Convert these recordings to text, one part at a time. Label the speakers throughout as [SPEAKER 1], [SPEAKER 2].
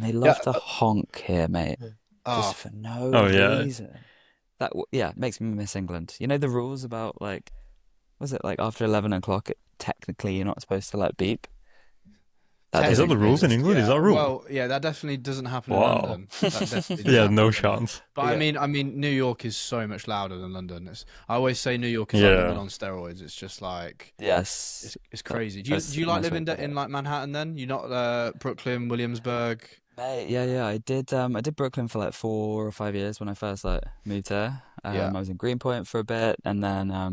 [SPEAKER 1] And they
[SPEAKER 2] Yeah.
[SPEAKER 1] love to honk here, mate, just
[SPEAKER 2] Oh,
[SPEAKER 1] for no
[SPEAKER 3] Oh yeah.
[SPEAKER 1] reason. Yeah, makes me miss England. You know the rules about like, was it like after 11 o'clock, technically you're not supposed to like beep? That
[SPEAKER 3] Is that
[SPEAKER 1] doesn't
[SPEAKER 3] the
[SPEAKER 2] technically,
[SPEAKER 3] rules in
[SPEAKER 1] exist.
[SPEAKER 3] England? Is
[SPEAKER 2] yeah.
[SPEAKER 3] that a rule?
[SPEAKER 2] Well, yeah, that definitely doesn't happen in
[SPEAKER 3] Wow.
[SPEAKER 2] London. That definitely doesn't
[SPEAKER 3] Yeah,
[SPEAKER 2] happen
[SPEAKER 3] no
[SPEAKER 2] in London.
[SPEAKER 3] chance.
[SPEAKER 2] But
[SPEAKER 1] Yeah.
[SPEAKER 2] I mean, New York is so much louder than London. I always say New York is like London
[SPEAKER 3] Yeah.
[SPEAKER 2] on steroids. It's just like
[SPEAKER 1] Yes.
[SPEAKER 2] it's
[SPEAKER 1] That,
[SPEAKER 2] crazy. Do
[SPEAKER 1] that's
[SPEAKER 2] you
[SPEAKER 1] a
[SPEAKER 2] like
[SPEAKER 1] nice way
[SPEAKER 2] living
[SPEAKER 1] to put
[SPEAKER 2] in
[SPEAKER 1] it.
[SPEAKER 2] like Manhattan then? You're not Brooklyn, Williamsburg.
[SPEAKER 1] Mate, yeah. I did Brooklyn for like 4 or 5 years when I first like moved here.
[SPEAKER 2] Yeah,
[SPEAKER 1] I was in Greenpoint for a bit, and then I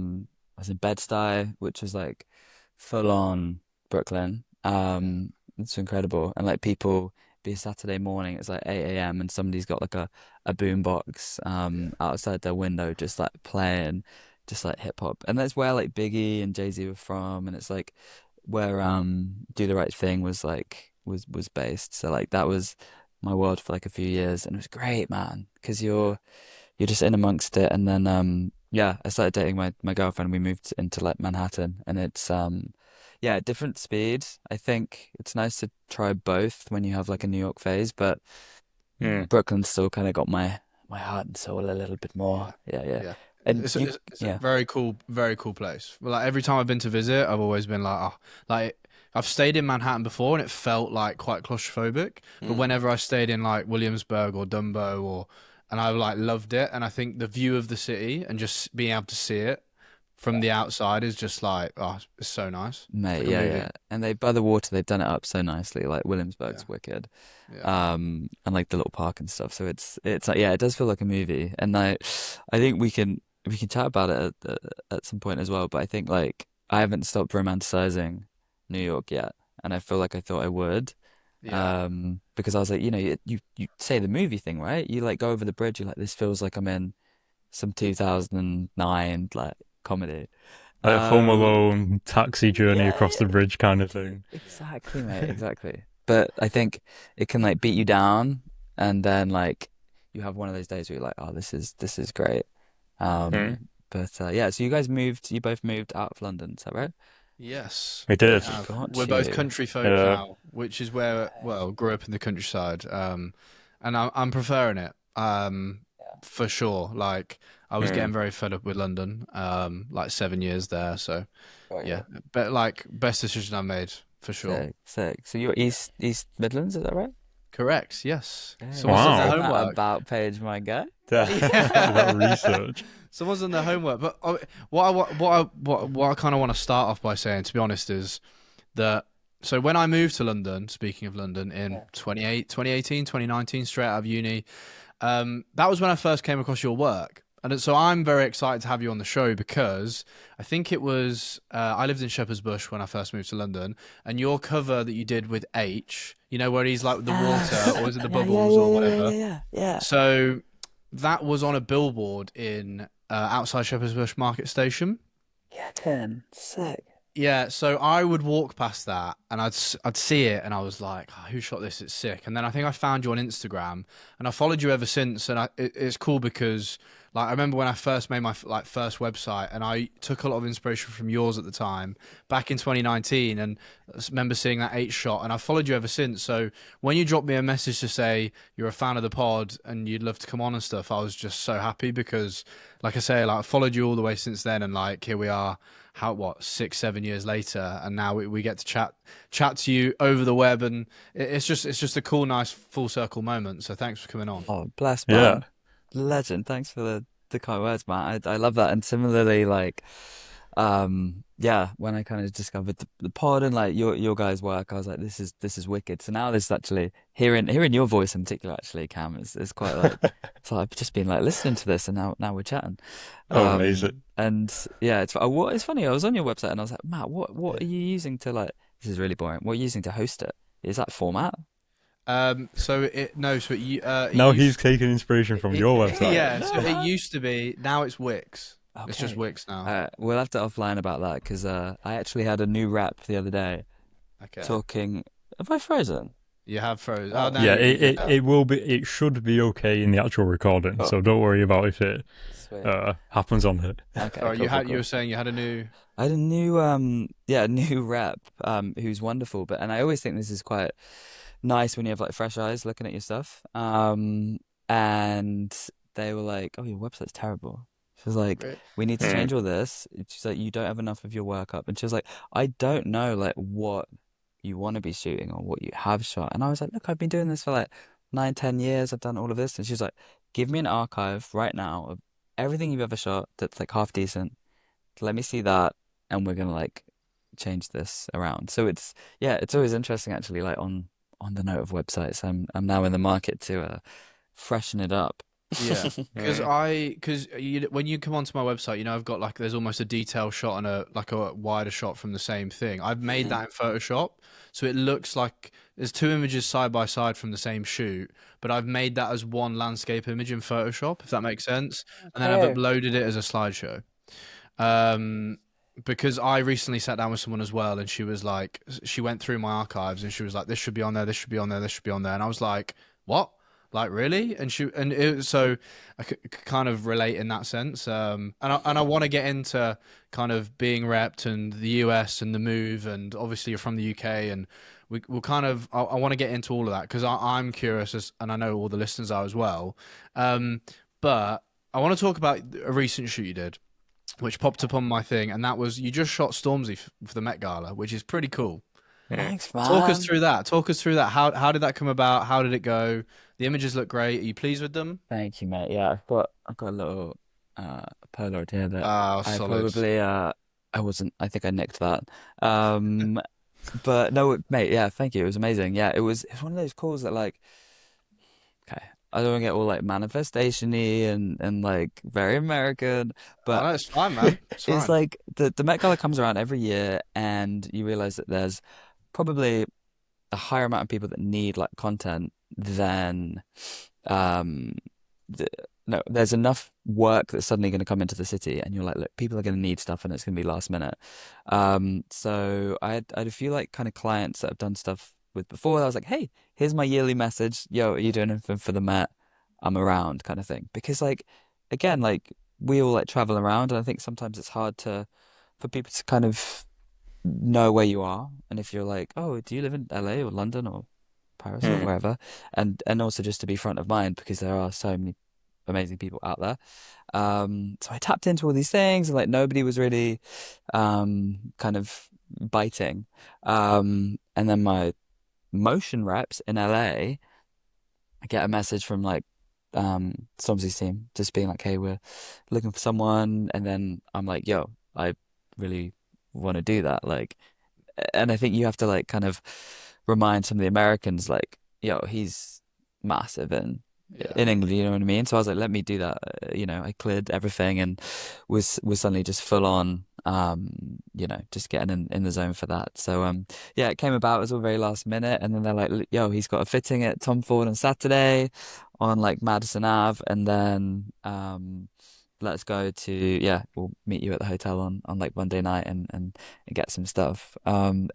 [SPEAKER 1] was in Bed-Stuy, which was like full on Brooklyn.
[SPEAKER 2] yeah,
[SPEAKER 1] It's incredible. And like people be a Saturday morning, it's like 8 a.m. and somebody's got like a boom box
[SPEAKER 2] yeah.
[SPEAKER 1] outside their window just like playing just like hip hop. And that's where like Biggie and Jay-Z were from, and it's like where Do the Right Thing was like was based. So like that was my world for like a few years, and it was great, man, because
[SPEAKER 2] Yeah.
[SPEAKER 1] you're just in amongst it. And then yeah, I started dating my girlfriend. We moved into like Manhattan, and it's yeah, different speed. I think it's nice to try both when you have like a New York phase, but
[SPEAKER 3] Mm.
[SPEAKER 1] Brooklyn still kind of got my heart and soul a little bit more.
[SPEAKER 2] Yeah,
[SPEAKER 1] Yeah.
[SPEAKER 2] yeah.
[SPEAKER 1] And you,
[SPEAKER 2] It's a
[SPEAKER 1] yeah.
[SPEAKER 2] very cool place. Well, like every time I've been to visit, I've always been like, oh, like I've stayed in Manhattan before, and it felt like quite claustrophobic. But
[SPEAKER 1] Mm.
[SPEAKER 2] whenever I stayed in like Williamsburg or Dumbo, and I like loved it, and I think the view of the city and just being able to see it from the outside is just like, oh, it's so nice. It's
[SPEAKER 1] Mate,
[SPEAKER 2] like a
[SPEAKER 1] yeah.
[SPEAKER 2] movie.
[SPEAKER 1] And they by the water, they've done it up so nicely. Like
[SPEAKER 2] Yeah,
[SPEAKER 1] Williamsburg's wicked,
[SPEAKER 2] yeah,
[SPEAKER 1] and like the little park and stuff. So it's like yeah, it does feel like a movie. And I think we can chat about it at some point as well. But I think like I haven't stopped romanticizing New York yet, and I feel like I thought I would,
[SPEAKER 2] yeah.
[SPEAKER 1] because I was like, you say the movie thing, right? You like go over the bridge, you're like, this feels like I'm in some 2009 like comedy.
[SPEAKER 3] Like Home
[SPEAKER 1] Um,
[SPEAKER 3] Alone, taxi journey across
[SPEAKER 1] yeah,
[SPEAKER 3] the bridge kind of thing.
[SPEAKER 1] exactly, mate, exactly. But I think it can like beat you down, and then like you have one of those days where you're like, oh, this is great.
[SPEAKER 3] Mm.
[SPEAKER 1] But yeah, so you both moved out of London, is that right?
[SPEAKER 2] Yes,
[SPEAKER 3] We
[SPEAKER 2] we
[SPEAKER 3] did.
[SPEAKER 2] have. We're
[SPEAKER 1] Got
[SPEAKER 2] both
[SPEAKER 1] you.
[SPEAKER 2] country folk
[SPEAKER 3] Yeah.
[SPEAKER 2] now, which is where, well, grew up in the countryside. And I'm preferring it. For sure. Like I was getting
[SPEAKER 3] Mm.
[SPEAKER 2] very fed up with London. Like 7 years there. So
[SPEAKER 1] Got
[SPEAKER 2] yeah,
[SPEAKER 1] you.
[SPEAKER 2] but like best decision I made for sure.
[SPEAKER 1] Sick, sick. So you're East Midlands, is that right?
[SPEAKER 2] Correct. Yes.
[SPEAKER 1] Hey,
[SPEAKER 2] Someone's
[SPEAKER 1] what's
[SPEAKER 2] done their
[SPEAKER 3] Wow.
[SPEAKER 1] on that
[SPEAKER 2] homework.
[SPEAKER 1] about page, my guy?
[SPEAKER 3] That
[SPEAKER 2] Yeah.
[SPEAKER 3] research.
[SPEAKER 2] Someone's done their homework. But what I kind of want to start off by saying, to be honest, is that so when I moved to London, speaking of London, in 2018, 2019, straight out of uni, that was when I first came across your work. And so I'm very excited to have you on the show because I think it was I lived in Shepherd's Bush when I first moved to London, and your cover that you did with H, where he's like with the water or is it the bubbles or whatever.
[SPEAKER 1] Yeah.
[SPEAKER 2] So that was on a billboard in outside Shepherd's Bush Market Station.
[SPEAKER 1] Yeah, 10. Sick.
[SPEAKER 2] Yeah, so I would walk past that and I'd see it and I was like, oh, who shot this? It's sick. And then I think I found you on Instagram and I followed you ever since. And it's cool because like I remember when I first made my like first website and I took a lot of inspiration from yours at the time back in 2019 and I remember seeing that eight shot and I followed you ever since. So when you dropped me a message to say you're a fan of the pod and you'd love to come on and stuff, I was just so happy because like I say, like I followed you all the way since then and like here we are how what 6 7 years later and now we get to chat to you over the web and it's just a cool nice full circle moment, so thanks for coming on.
[SPEAKER 1] Oh, bless,
[SPEAKER 3] Yeah.
[SPEAKER 1] man. Legend. Thanks for the kind words, man. I love that. And similarly, like, yeah, when I kind of discovered the pod and like your guys' work, I was like, this is wicked. So now this actually hearing your voice in particular, actually, Cam, is quite like so I've just been like listening to this, and now we're chatting.
[SPEAKER 3] Oh, amazing.
[SPEAKER 1] And yeah, it's funny. I was on your website and I was like, Matt, what are you using to like? This is really boring. What are you using to host it? Is that format?
[SPEAKER 2] So it no so it
[SPEAKER 3] Now he's
[SPEAKER 2] used
[SPEAKER 3] taking inspiration from your website.
[SPEAKER 2] yeah, so it
[SPEAKER 1] No.
[SPEAKER 2] used to be, now it's Wix. It's just
[SPEAKER 1] Okay.
[SPEAKER 2] Wix now.
[SPEAKER 1] We'll have to offline about that because I actually had a new rap the other day
[SPEAKER 2] Okay,
[SPEAKER 1] talking. Have I frozen?
[SPEAKER 2] you have froze. Oh
[SPEAKER 1] Oh,
[SPEAKER 2] no,
[SPEAKER 3] Yeah,
[SPEAKER 2] you're
[SPEAKER 3] it,
[SPEAKER 2] good
[SPEAKER 3] it,
[SPEAKER 2] now.
[SPEAKER 3] it will be, it should be okay in the actual recording,
[SPEAKER 1] oh,
[SPEAKER 3] so don't worry about if it
[SPEAKER 1] sweet.
[SPEAKER 3] happens on it.
[SPEAKER 1] Okay,
[SPEAKER 2] Sorry,
[SPEAKER 1] cool, cool,
[SPEAKER 2] you were
[SPEAKER 1] cool.
[SPEAKER 2] saying you had a new.
[SPEAKER 1] I had a new yeah, a new rep who's wonderful, but and I always think this is quite nice when you have like fresh eyes looking at your stuff. And they were like, "Oh, your website's terrible." She was like,
[SPEAKER 2] Right.
[SPEAKER 1] "We need to change all this." She's like, "You don't have enough of your work up." And she was like, "I don't know like what you want to be shooting or what you have shot." And I was like, "Look, I've been doing this for like 9, 10 years. I've done all of this." And she's like, "Give me an archive right now of everything you've ever shot that's like half decent. Let me see that, and we're gonna like change this around." So it's yeah, it's always interesting actually. Like on the note of websites, I'm now in the market to freshen it up.
[SPEAKER 2] Yeah, because when you come onto my website, I've got like there's almost a detail shot and a like a wider shot from the same thing. I've made that in Photoshop, so it looks like there's two images side by side from the same shoot, but I've made that as one landscape image in Photoshop, if that makes sense, and then I've
[SPEAKER 1] Okay.
[SPEAKER 2] uploaded it as a slideshow. Um, because I recently sat down with someone as well, and she was like, she went through my archives, and she was like, "This should be on there. This should be on there. This should be on there." And I was like, "What? Like really?" So I could kind of relate in that sense. And I want to get into kind of being repped and the US and the move, and obviously you're from the UK, and we'll kind of I want to get into all of that because I'm curious, and I know all the listeners are as well. Um, but I want to talk about a recent shoot you did which popped up on my thing, and that was you just shot Stormzy for the Met Gala, which is pretty cool.
[SPEAKER 1] Thanks,
[SPEAKER 2] Talk us
[SPEAKER 1] man.
[SPEAKER 2] through that. Talk us through that. How did that come about? How did it go? The images look great. Are you pleased with them?
[SPEAKER 1] Thank you, mate. Yeah, I've got a little Polaroid here that
[SPEAKER 2] Oh,
[SPEAKER 1] I
[SPEAKER 2] solid.
[SPEAKER 1] probably I wasn't I think I nicked that. Um but no, mate, yeah, thank you. It was amazing. Yeah, it was one of those calls that like okay, I don't want to get all like manifestation-y and like very American,
[SPEAKER 2] Oh
[SPEAKER 1] but
[SPEAKER 2] no, it's fine, man. It's
[SPEAKER 1] it's
[SPEAKER 2] fine.
[SPEAKER 1] like the Met Gala comes around every year and you realize that there's probably a higher amount of people that need like content than um th no, there's enough work that's suddenly going to come into the city, and you're like, look, people are going to need stuff, and it's going to be last minute. So I had a few like kind of clients that I've done stuff with before. I was like, hey, here's my yearly message. Yo, are you doing anything for the Met? I'm around, kind of thing. Because like, again, like we all like travel around, and I think sometimes it's hard to for people to kind of know where you are, and if you're like, oh, do you live in LA or London or Paris or wherever, and also just to be front of mind because there are so many amazing people out there. So I tapped into all these things and like nobody was really kind of biting. And then my motion reps in LA, I get a message from like Stormzy's team just being like, hey, we're looking for someone, and then I'm like, yo, I really want to do that. Like, and I think you have to like kind of remind some of the Americans like, yo, he's massive
[SPEAKER 2] Yeah.
[SPEAKER 1] in England, you know what I mean? So I was like, let me do that. I cleared everything and was suddenly just full on just getting in the zone for that. So yeah, it came about, it was all very last minute, and then they're like, yo, he's got a fitting at Tom Ford on Saturday on like Madison Ave, and then let's go to yeah, we'll meet you at the hotel on like Monday night and get some stuff. And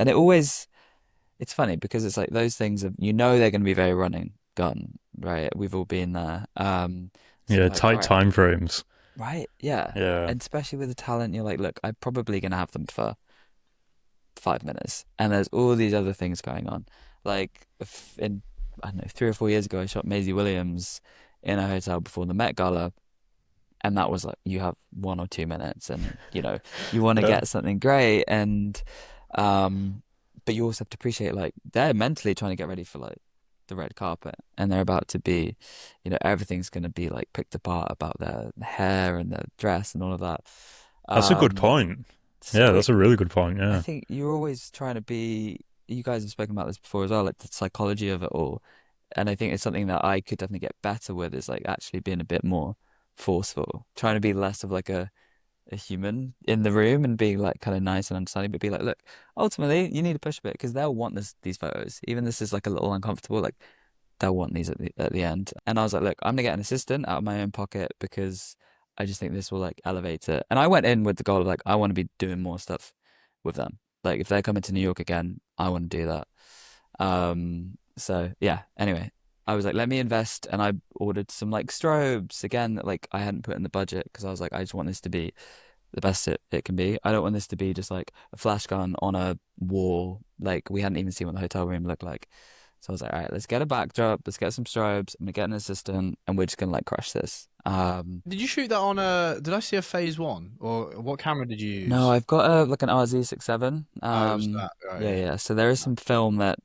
[SPEAKER 1] it's funny because it's like those things of they're going to be very running gun, right? We've all been there. So you're
[SPEAKER 3] Yeah,
[SPEAKER 1] like, all
[SPEAKER 3] tight
[SPEAKER 1] right,
[SPEAKER 3] time frames.
[SPEAKER 1] right, yeah.
[SPEAKER 3] Yeah.
[SPEAKER 1] And especially with the talent, you're like, look, I'm probably going to have them for 5 minutes, and there's all these other things going on. Like if in I don't know 3 or 4 years ago, I shot Maisie Williams in a hotel before the Met Gala, and that was like you have 1 or 2 minutes, and you want to
[SPEAKER 3] Yeah.
[SPEAKER 1] get something great, and um but you also have to appreciate like they're mentally trying to get ready for like the red carpet, and they're about to be everything's going to be like picked apart about their hair and their dress and all of that.
[SPEAKER 3] That's a good
[SPEAKER 1] um
[SPEAKER 3] point. Yeah,
[SPEAKER 1] so
[SPEAKER 3] that's a really good point.
[SPEAKER 1] I
[SPEAKER 3] Yeah.
[SPEAKER 1] think you're always trying to be, you guys have spoken about this before as well, like the psychology of it all. And I think it's something that I could definitely get better with is like actually being a bit more forceful, trying to be less of like a human in the room and being like kind of nice and understanding, but be like, look, ultimately you need to push a bit because they'll want these photos. Even this is like a little uncomfortable, like they'll want these at the end. And I was like, look, I'm gonna get an assistant out of my own pocket because I just think this will like elevate it. And I went in with the goal of like, I want to be doing more stuff with them. Like if they're coming to New York again, I want to do that. So yeah, anyway, I was like, let me invest, and I ordered some like strobes again that like I hadn't put in the budget because I was like, I just want this to be the best it can be. I don't want this to be just like a flash gun on a wall. Like we hadn't even seen what the hotel room looked like. So I was like, all right, let's get a backdrop, let's get some strobes. I'm gonna get an assistant, and we're just gonna like crush this.
[SPEAKER 2] Did you shoot that on a? Did I see a phase one, or what camera did you
[SPEAKER 1] No,
[SPEAKER 2] use?
[SPEAKER 1] I've got a like an RZ67.
[SPEAKER 2] Oh, it was that. Oh
[SPEAKER 1] Yeah,
[SPEAKER 2] yeah.
[SPEAKER 1] yeah. So there is some film that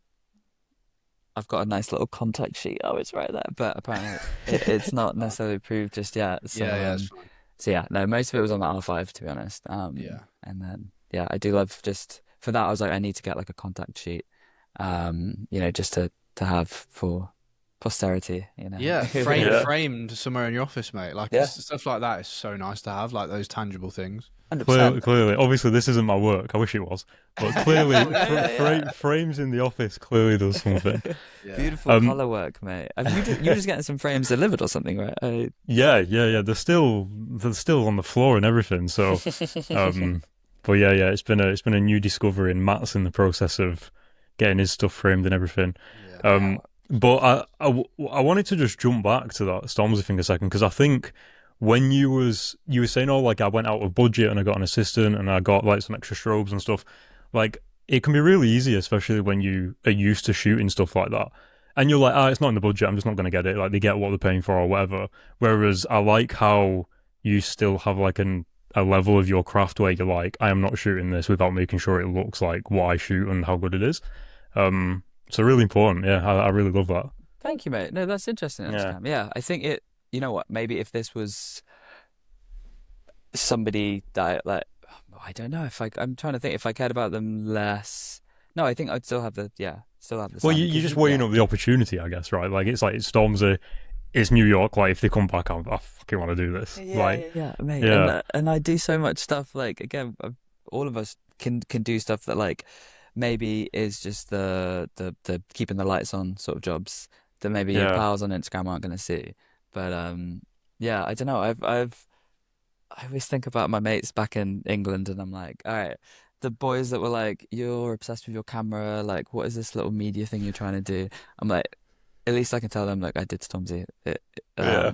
[SPEAKER 1] I've got a nice little contact sheet. Oh, it's right there, but apparently it's not necessarily approved just yet.
[SPEAKER 2] Yeah, yeah, it's fine.
[SPEAKER 1] So yeah, no, most of it was on the R5 to be honest.
[SPEAKER 2] Yeah.
[SPEAKER 1] And then yeah, I do love just for that. I was like, I need to get like a contact sheet, just to have for posterity, you know.
[SPEAKER 2] Yeah,
[SPEAKER 3] Yeah.
[SPEAKER 2] framed somewhere in your office, mate. Like
[SPEAKER 1] Yeah,
[SPEAKER 2] stuff like that is so nice to have, like those tangible things.
[SPEAKER 1] 100%.
[SPEAKER 3] Clearly, obviously, this isn't my work. I wish it was, but clearly,
[SPEAKER 1] Yeah,
[SPEAKER 3] frames in the office clearly does something.
[SPEAKER 2] Yeah.
[SPEAKER 1] beautiful
[SPEAKER 3] Um,
[SPEAKER 1] color work, mate. You were just getting some frames delivered or something, right?
[SPEAKER 3] yeah. They're still on the floor and everything. So, um, but yeah. It's been a new discovery, and Matt's in the process of getting his stuff framed and everything.
[SPEAKER 2] Yeah.
[SPEAKER 3] Um, but I wanted to just jump back to that Stormzy thing a second because I think when you were saying, oh, like I went out of budget and I got an assistant and I got like some extra strobes and stuff, like it can be really easy, especially when you are used to shooting stuff like that. And you're like, it's not in the budget, I'm just not going to get it. Like they get what they're paying for or whatever. Whereas I like how you still have like a level of your craft where you're like, I am not shooting this without making sure it looks like what I shoot and how good it is. So really important. Yeah, I really love that.
[SPEAKER 1] Thank you, mate. No, that's interesting,
[SPEAKER 3] Yeah.
[SPEAKER 1] Cam. Yeah, I think it. You know what? Maybe if this was somebody that like, I don't know if I'm trying to think if I cared about them less. No, I think I'd still have still have the
[SPEAKER 3] Well,
[SPEAKER 1] same
[SPEAKER 3] you're
[SPEAKER 1] because
[SPEAKER 3] just weighing up the opportunity, I guess, right? Like it's Stormzy, it's New York. Like if they come back, I fucking want to do this. Like,
[SPEAKER 1] yeah, mate.
[SPEAKER 3] yeah,
[SPEAKER 1] And I do so much stuff. Like again, all of us can do stuff that like maybe is just the keeping the lights on sort of jobs that maybe your
[SPEAKER 3] yeah,
[SPEAKER 1] pals on Instagram aren't going to see. But yeah, I don't know. I always think about my mates back in England, and I'm like, all right, the boys that were like, you're obsessed with your camera. Like, what is this little media thing you're trying to do? I'm like, at least I can tell them, like, I did Stormzy.
[SPEAKER 3] yeah.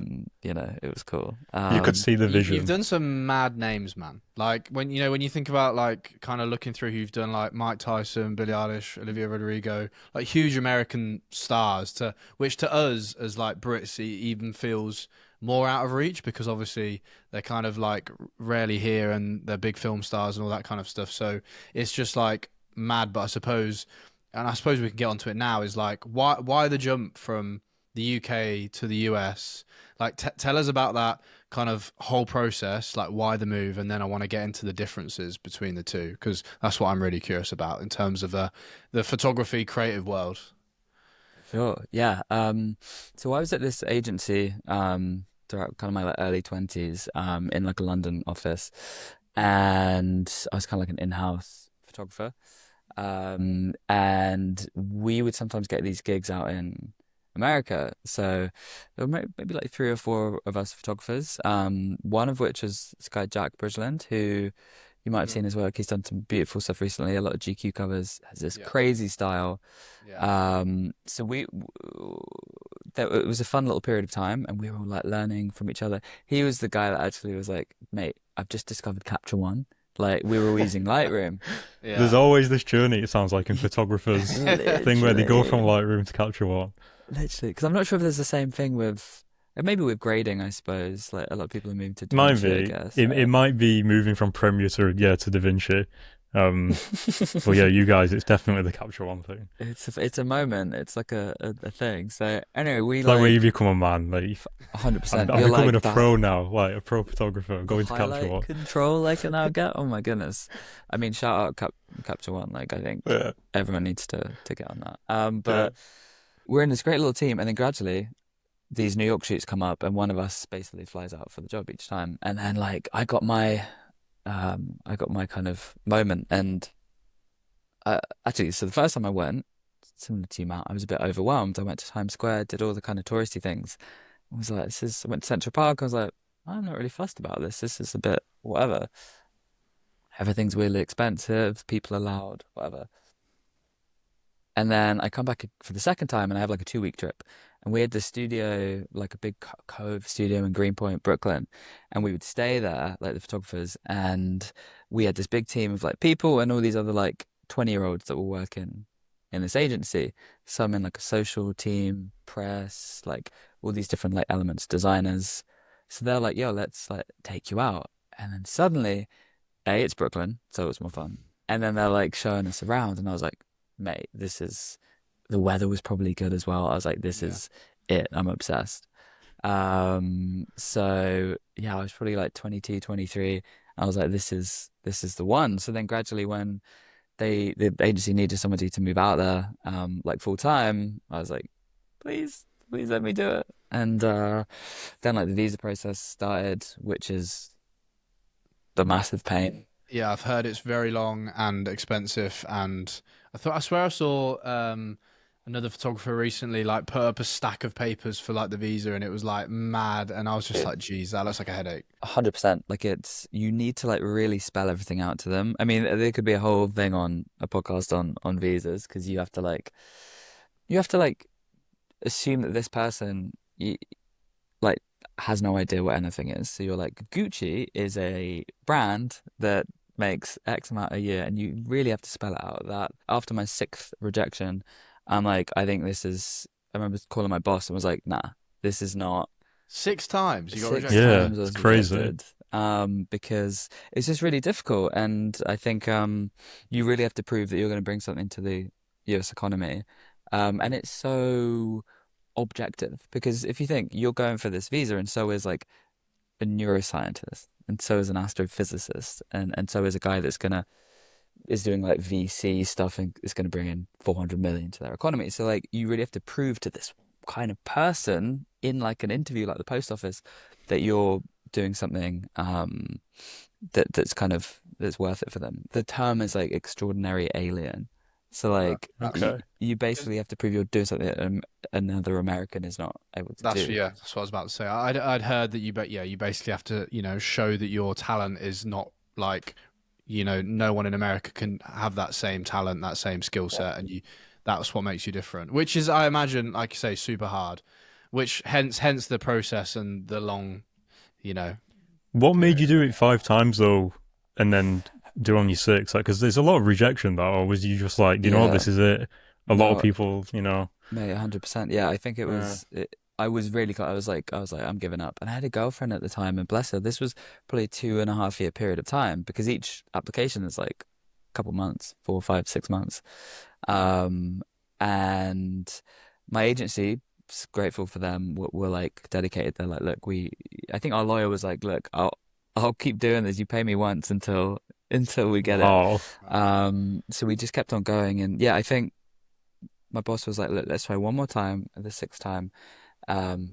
[SPEAKER 1] It was cool.
[SPEAKER 3] You could see the
[SPEAKER 2] You've
[SPEAKER 3] vision.
[SPEAKER 2] done some mad names, man. Like when you think about like kind of looking through who you've done, like Mike Tyson, Billie Eilish, Olivia Rodrigo, like huge American stars to which to us as like Brits even feels more out of reach because obviously they're kind of like rarely here and they're big film stars and all that kind of stuff. So it's just like mad. But I suppose we can get onto it now. Is like why the jump from the UK to the US? Like tell us about that kind of whole process, like why the move, and then I want to get into the differences between the two because that's what I'm really curious about in terms of the photography creative world.
[SPEAKER 1] Sure. Yeah. So I was at this agency throughout kind of my like early 20s in like a London office, and I was kind of like an in-house photographer. And we would sometimes get these gigs out in America. So there were maybe like three or four of us photographers. One of which is this guy Jack Bridgeland, who you might have
[SPEAKER 2] Mm.
[SPEAKER 1] seen his work. He's done some beautiful stuff recently. A lot of GQ covers. Has this
[SPEAKER 2] Yeah,
[SPEAKER 1] crazy style.
[SPEAKER 2] yeah.
[SPEAKER 1] So it was a fun little period of time, and we were all like learning from each other. He was the guy that actually was like, "Mate, I've just discovered Capture One." Like we were all using Lightroom.
[SPEAKER 3] There's
[SPEAKER 2] Yeah.
[SPEAKER 3] always this journey. It sounds like in photographers thing where they go from
[SPEAKER 1] Literally,
[SPEAKER 3] Lightroom to capture one.
[SPEAKER 1] literally, because I'm not sure if there's the same thing with maybe with grading. I suppose like a lot of people are moving to
[SPEAKER 3] Might
[SPEAKER 1] DaVinci, I
[SPEAKER 3] be.
[SPEAKER 1] guess.
[SPEAKER 3] It might be moving from Premiere to DaVinci. Um, but yeah, you guys, it's definitely the capture one thing.
[SPEAKER 1] It's a moment. It's like a thing. So anyway, we
[SPEAKER 3] It's like where you
[SPEAKER 1] like
[SPEAKER 3] become a man. Like
[SPEAKER 1] 100%.
[SPEAKER 3] I'm
[SPEAKER 1] You're
[SPEAKER 3] becoming
[SPEAKER 1] like
[SPEAKER 3] a
[SPEAKER 1] that.
[SPEAKER 3] pro now, like a pro photographer,
[SPEAKER 1] The
[SPEAKER 3] going to capture
[SPEAKER 1] highlight
[SPEAKER 3] one.
[SPEAKER 1] control I can now get. Oh my goodness. I mean, shout out Capture One. Like I think
[SPEAKER 3] Yeah,
[SPEAKER 1] everyone needs to get on that.
[SPEAKER 3] yeah.
[SPEAKER 1] But we're in this great little team, and then gradually these New York shoots come up, and one of us basically flies out for the job each time. And then like I got my kind of moment, and actually, so the first time I went, similar to you, Matt, I was a bit overwhelmed. I went to Times Square, did all the kind of touristy things. I was like, I went to Central Park. I was like, I'm not really fussed about this. This is a bit whatever. Everything's weirdly expensive. People are loud, whatever. And then I come back for the second time and I have like a 2 week trip. And we had this studio, like a big cove studio in Greenpoint, Brooklyn. And we would stay there, like the photographers. And we had this big team of like people and all these other like 20-year-olds that were working in this agency, some in like a social team, press, like all these different like elements, designers. So they're like, yo, let's like take you out. And then suddenly, it's Brooklyn, so it's more fun. And then they're like showing us around, and I was like, mate, this is the weather was probably good as well. I was like, this
[SPEAKER 2] Yeah.
[SPEAKER 1] is it. I'm obsessed. So yeah, I was probably like 22, 23. I was like, this is the one. So then gradually when the agency needed somebody to move out there, like full time, I was like, please let me do it. And then like the visa process started, which is the massive pain.
[SPEAKER 2] Yeah, I've heard it's very long and expensive, and I swear I saw another photographer recently like put up a stack of papers for like the visa, and it was like mad, and I was just like, geez, that looks like a headache.
[SPEAKER 1] 100%. Like it's you need to like really spell everything out to them. I mean, there could be a whole thing on a podcast on visas because you have to like assume that this person like has no idea what anything is. So you're like, Gucci is a brand that makes X amount a year, and you really have to spell it out. That after my sixth rejection, I'm like, I think this is. I remember calling my boss and was like, nah, this is not.
[SPEAKER 2] 6 times you got
[SPEAKER 1] Six
[SPEAKER 2] rejected.
[SPEAKER 3] Yeah,
[SPEAKER 1] times I
[SPEAKER 3] it's
[SPEAKER 1] was
[SPEAKER 3] crazy.
[SPEAKER 1] rejected. Because it's just really difficult, and I think you really have to prove that you're going to bring something to the US economy, and it's so objective because if you think you're going for this visa, and so is like a neuroscientist, and so is an astrophysicist, and so is a guy is doing like VC stuff and is going to bring in 400 million to their economy. So like you really have to prove to this kind of person in like an interview like the post office that you're doing something that's worth it for them. The term is like extraordinary alien. So
[SPEAKER 2] Right.
[SPEAKER 1] like
[SPEAKER 2] That's
[SPEAKER 3] Okay.
[SPEAKER 1] you basically have to prove you're doing something that another American is not able to
[SPEAKER 2] that's
[SPEAKER 1] do.
[SPEAKER 2] yeah, that's what I was about to say. I'd heard that you basically have to show that your talent is not like no one in America can have that same talent, that same skill set, and that's what makes you different. Which is, I imagine, like you say, super hard. Which hence the process and the long you know
[SPEAKER 3] What made you
[SPEAKER 2] period.
[SPEAKER 3] do it 5 times though, and then do on your six? Like, because there's a lot of rejection that, or was you just like, you know,
[SPEAKER 1] Yeah.
[SPEAKER 3] this is it? A lot of
[SPEAKER 1] No,
[SPEAKER 3] people, you know.
[SPEAKER 1] mate, 100%. Yeah, I think it
[SPEAKER 3] Uh,
[SPEAKER 1] was. I was really. I was like, I'm giving up. And I had a girlfriend at the time, and bless her, this was probably a 2.5 year period of time because each application is like a couple months, 4, 5, 6 months. Um, and my agency, grateful for them, were like dedicated. They're like, look, I think our lawyer was like, look, I'll keep doing this. You pay me once until we get it.
[SPEAKER 3] wow.
[SPEAKER 2] Wow.
[SPEAKER 1] So we just kept on going, and yeah, I think my boss was like, look, let's try one more time, the sixth time,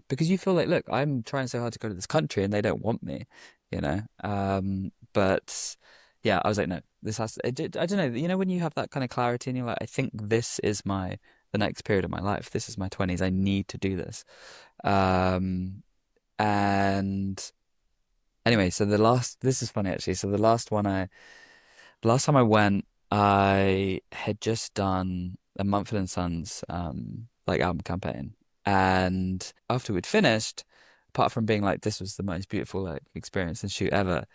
[SPEAKER 1] because you feel like, look, I'm trying so hard to go to this country and they don't want me, you know. But yeah, I was like, no, this has. I don't know, you know, when you have that kind of clarity and you're like, I think this is the next period of my life. This is my 20s. I need to do this. Um, and anyway, so this is funny actually. So the last time I went, I had just done a Mumford and Sons like album campaign, and after we'd finished, apart from being like this was the most beautiful like experience and shoot ever,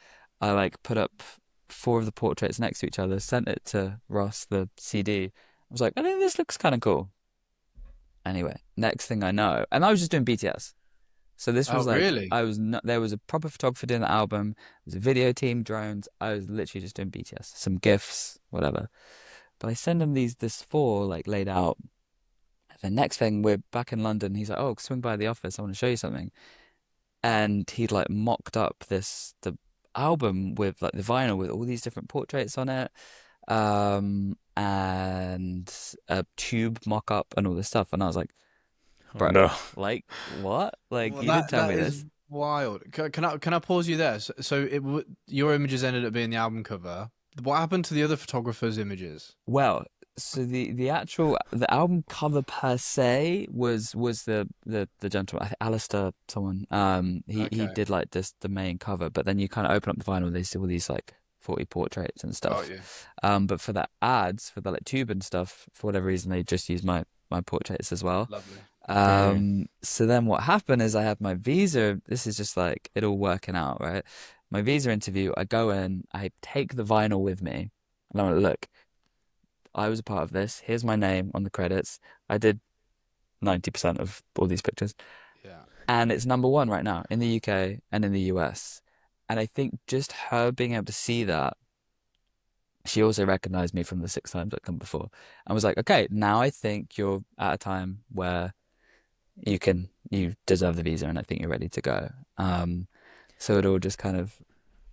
[SPEAKER 1] I like put up four of the portraits next to each other, sent it to Ross, the CD. I was like, I think this looks kind of cool. Anyway, next thing I know, and I was just doing BTS. So this
[SPEAKER 2] Oh,
[SPEAKER 1] was like
[SPEAKER 2] really?
[SPEAKER 1] I was not, there was a proper photographer doing the album. There was a video team, drones. I was literally just doing BTS, some GIFs, whatever. But I send him this four like laid out. The next thing we're back in London. He's like, "Oh, swing by the office. I want to show you something." And he'd like mocked up the album with like the vinyl with all these different portraits on it, and a tube mock up and all this stuff. And I was like,
[SPEAKER 3] Oh,
[SPEAKER 1] "Bro,
[SPEAKER 3] no.
[SPEAKER 1] like what? Like
[SPEAKER 2] Well,
[SPEAKER 1] you didn't tell
[SPEAKER 2] that
[SPEAKER 1] me
[SPEAKER 2] is
[SPEAKER 1] this."
[SPEAKER 2] wild. Can I pause you there? So your images ended up being the album cover. What happened to the other photographer's images?
[SPEAKER 1] Well, so the album cover per se was the gentleman, I think Alistair someone. He
[SPEAKER 2] Okay,
[SPEAKER 1] did like this the main cover, but then you kind of open up the vinyl, they see all these like 40 portraits and
[SPEAKER 2] got
[SPEAKER 1] stuff.
[SPEAKER 2] you.
[SPEAKER 1] But for the ads, for the like tube and stuff, for whatever reason, they just used my portraits as well.
[SPEAKER 2] Lovely.
[SPEAKER 3] Okay.
[SPEAKER 1] So then what happened is I had my visa. This is just like it all working out, right? My visa interview, I go in, I take the vinyl with me, and I'm like, look. I was a part of this. Here's my name on the credits. I did 90% of all these pictures.
[SPEAKER 2] Yeah.
[SPEAKER 1] And it's number one right now in the UK and in the US. And I think just her being able to see that, she also recognized me from the 6 times I'd come before and was like, okay, now I think you're at a time where you deserve the visa and I think you're ready to go. So it all
[SPEAKER 3] That
[SPEAKER 1] just kind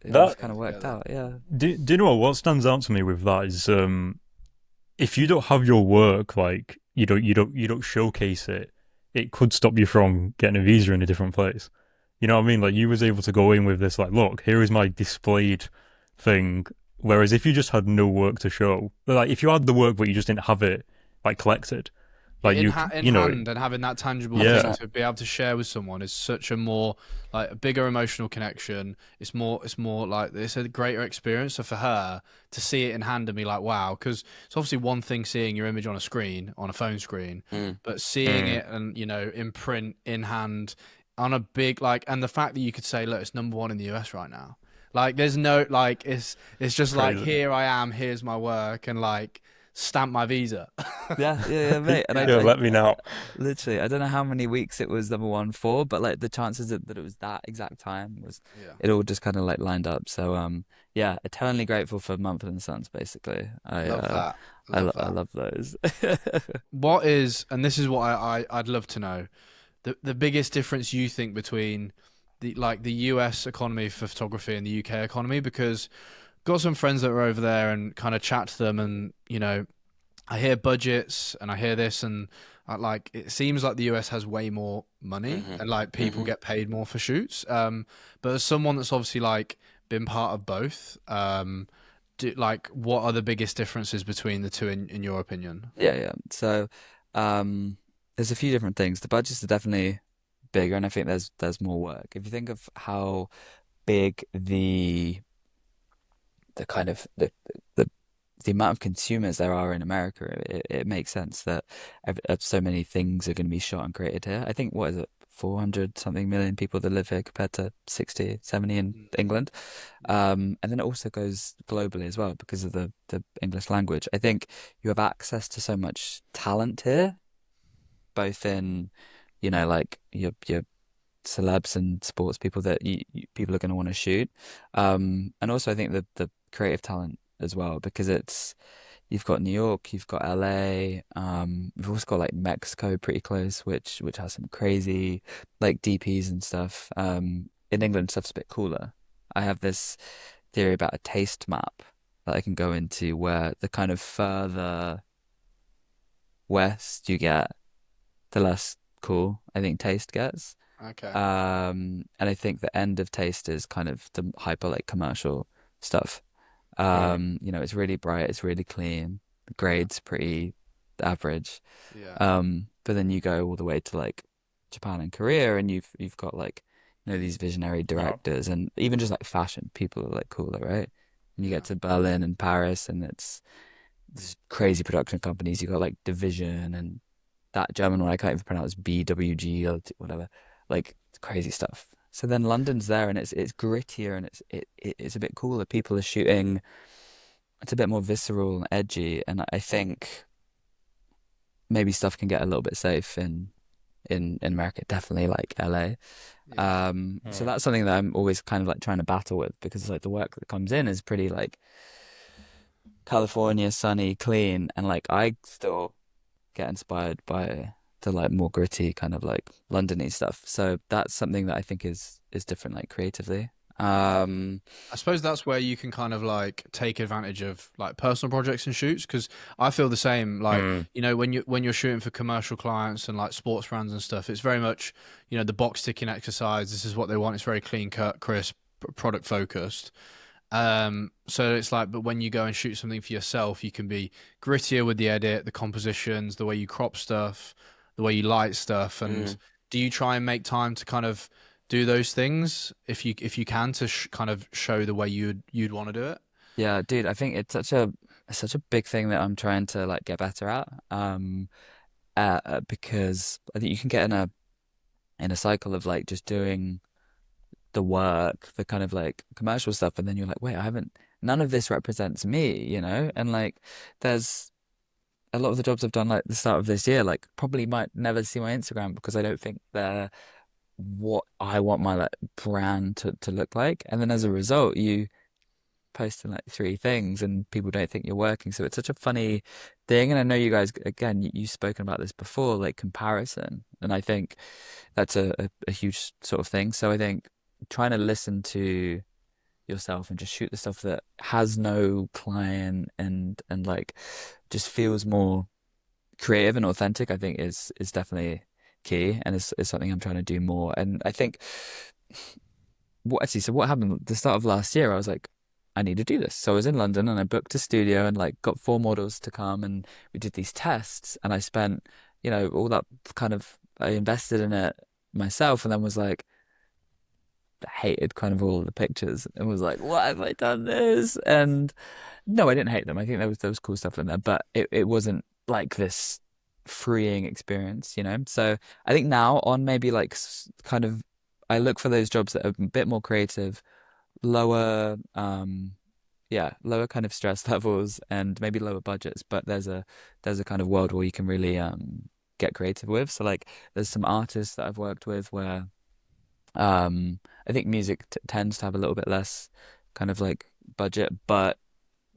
[SPEAKER 2] Came
[SPEAKER 1] of worked
[SPEAKER 2] together.
[SPEAKER 1] out. Yeah.
[SPEAKER 3] do you know what stands out to me with that is if you don't have your work, like you don't showcase it, it could stop you from getting a visa in a different place. You know what I mean? Like you was able to go in with this, like, look, here is my displayed thing. Whereas if you just had no work to show, like if you had the work but you just didn't have it like collected, like
[SPEAKER 2] Yeah,
[SPEAKER 3] you
[SPEAKER 2] in
[SPEAKER 3] you know,
[SPEAKER 2] hand and having that tangible thing
[SPEAKER 3] yeah,
[SPEAKER 1] 100%.
[SPEAKER 2] to be able to share with someone is such a more like a bigger emotional connection. It's more like it's a greater experience. So for her to see it in hand and be like, wow, because it's obviously one thing seeing your image on a screen, on a phone screen,
[SPEAKER 1] Mm.
[SPEAKER 2] but seeing it and in print, in hand, on a big like, and the fact that you could say, look, it's number one in the US right now. Like, there's no like, it's just like
[SPEAKER 3] crazy.
[SPEAKER 2] here I am, here's my work, and like stamp my visa.
[SPEAKER 1] Yeah, yeah, yeah, mate. And
[SPEAKER 3] Yeah, let me know.
[SPEAKER 1] literally, I don't know how many weeks it was number one for, but like the chances that it was that exact time was,
[SPEAKER 2] Yeah.
[SPEAKER 1] it all just kind of like lined up. So, yeah, eternally grateful for Mumford and Sons, basically.
[SPEAKER 2] Love that. Love
[SPEAKER 1] I
[SPEAKER 2] that.
[SPEAKER 1] love those.
[SPEAKER 2] What is, and this is what I'd love to know, the biggest difference you think between the US economy for photography and the UK economy? Because I've got some friends that are over there and kind of chat to them, and I hear budgets and I hear this, and like it seems like the US has way more money
[SPEAKER 1] hmm
[SPEAKER 2] and like people
[SPEAKER 1] hmm
[SPEAKER 2] get paid more for shoots. But as someone that's obviously like been part of both, like what are the biggest differences between the two in your opinion?
[SPEAKER 1] Yeah, yeah. So, there's a few different things. The budgets are definitely bigger, and I think there's more work. If you think of how big the kind of the the amount of consumers there are in America, it makes sense that so many things are going to be shot and created here. I think, what is it, 400 something million people that live here compared to 60, 70 in
[SPEAKER 2] Mm.
[SPEAKER 1] England.
[SPEAKER 2] Yeah.
[SPEAKER 1] And then it also goes globally as well because of the English language. I think you have access to so much talent here, both in, like your celebs and sports people that people are going to want to shoot. And also I think the creative talent as well, because you've got New York, you've got LA, we've also got like Mexico pretty close, which has some crazy like DPs and stuff. In England, stuff's a bit cooler. I have this theory about a taste map that I can go into where the kind of further west you get, the less cool I think taste gets.
[SPEAKER 2] Okay.
[SPEAKER 1] And I think the end of taste is kind of the hyper like commercial stuff. It's really bright, it's really clean, the
[SPEAKER 2] Yeah.
[SPEAKER 1] grade's pretty average.
[SPEAKER 2] Yeah.
[SPEAKER 1] But then you go all the way to like Japan and Korea, and you've got like these visionary
[SPEAKER 3] No.
[SPEAKER 1] directors, and even just like fashion, people are like cooler, right? And you get
[SPEAKER 2] Yeah.
[SPEAKER 1] to Berlin and Paris, and it's these crazy production companies. You got like Division and that German one I can't even pronounce, BWG or whatever, like crazy stuff. So then London's there, and it's grittier, and it's a bit cooler. People are shooting. It's a bit more visceral and edgy, and I think maybe stuff can get a little bit safe in America, definitely like LA.
[SPEAKER 2] Yeah.
[SPEAKER 1] So
[SPEAKER 3] Mm.
[SPEAKER 1] that's something that I'm always kind of like trying to battle with, because like the work that comes in is pretty like California, sunny, clean, and like I still get inspired by the like more gritty kind of like Londony stuff. So that's something that I think is different, like creatively.
[SPEAKER 2] I suppose that's where you can kind of like take advantage of like personal projects and shoots, because I feel the same. Like
[SPEAKER 3] Mm.
[SPEAKER 2] when you're shooting for commercial clients and like sports brands and stuff, it's very much the box ticking exercise. This is what they want. It's very clean cut, crisp, product focused. So it's like, but when you go and shoot something for yourself, you can be grittier with the edit, the compositions, the way you crop stuff, the way you light stuff. And
[SPEAKER 1] Mm.
[SPEAKER 2] do you try and make time to kind of do those things if you can to kind of show the way you'd want to do it?
[SPEAKER 1] Yeah, dude, I think it's such a big thing that I'm trying to like get better at. Because I think you can get in a cycle of like just doing the work, the kind of like commercial stuff, and then you're like, wait, I haven't, none of this represents me, and like there's a lot of the jobs I've done like the start of this year, like probably might never see my Instagram because I don't think they're what I want my like brand to look like. And then as a result, you posting like three things and people don't think you're working. So it's such a funny thing. And I know you guys, again, you've spoken about this before, like comparison. And I think that's a huge sort of thing. So I think trying to listen to yourself and just shoot the stuff that has no client and like just feels more creative and authentic, I think is definitely key and is something I'm trying to do more. And I think so what happened at the start of last year, I was like, I need to do this. So I was in London and I booked a studio and like got four models to come and we did these tests and I spent, all that kind of I invested in it myself and then was like hated kind of all of the pictures and was like, why have I done this? And no, I didn't hate them. I think there was cool stuff in there, but it wasn't like this freeing experience. So I think now on maybe like kind of I look for those jobs that are a bit more creative, lower lower kind of stress levels and maybe lower budgets, but there's a kind of world where you can really get creative with. So like there's some artists that I've worked with where I think music tends to have a little bit less kind of like budget, but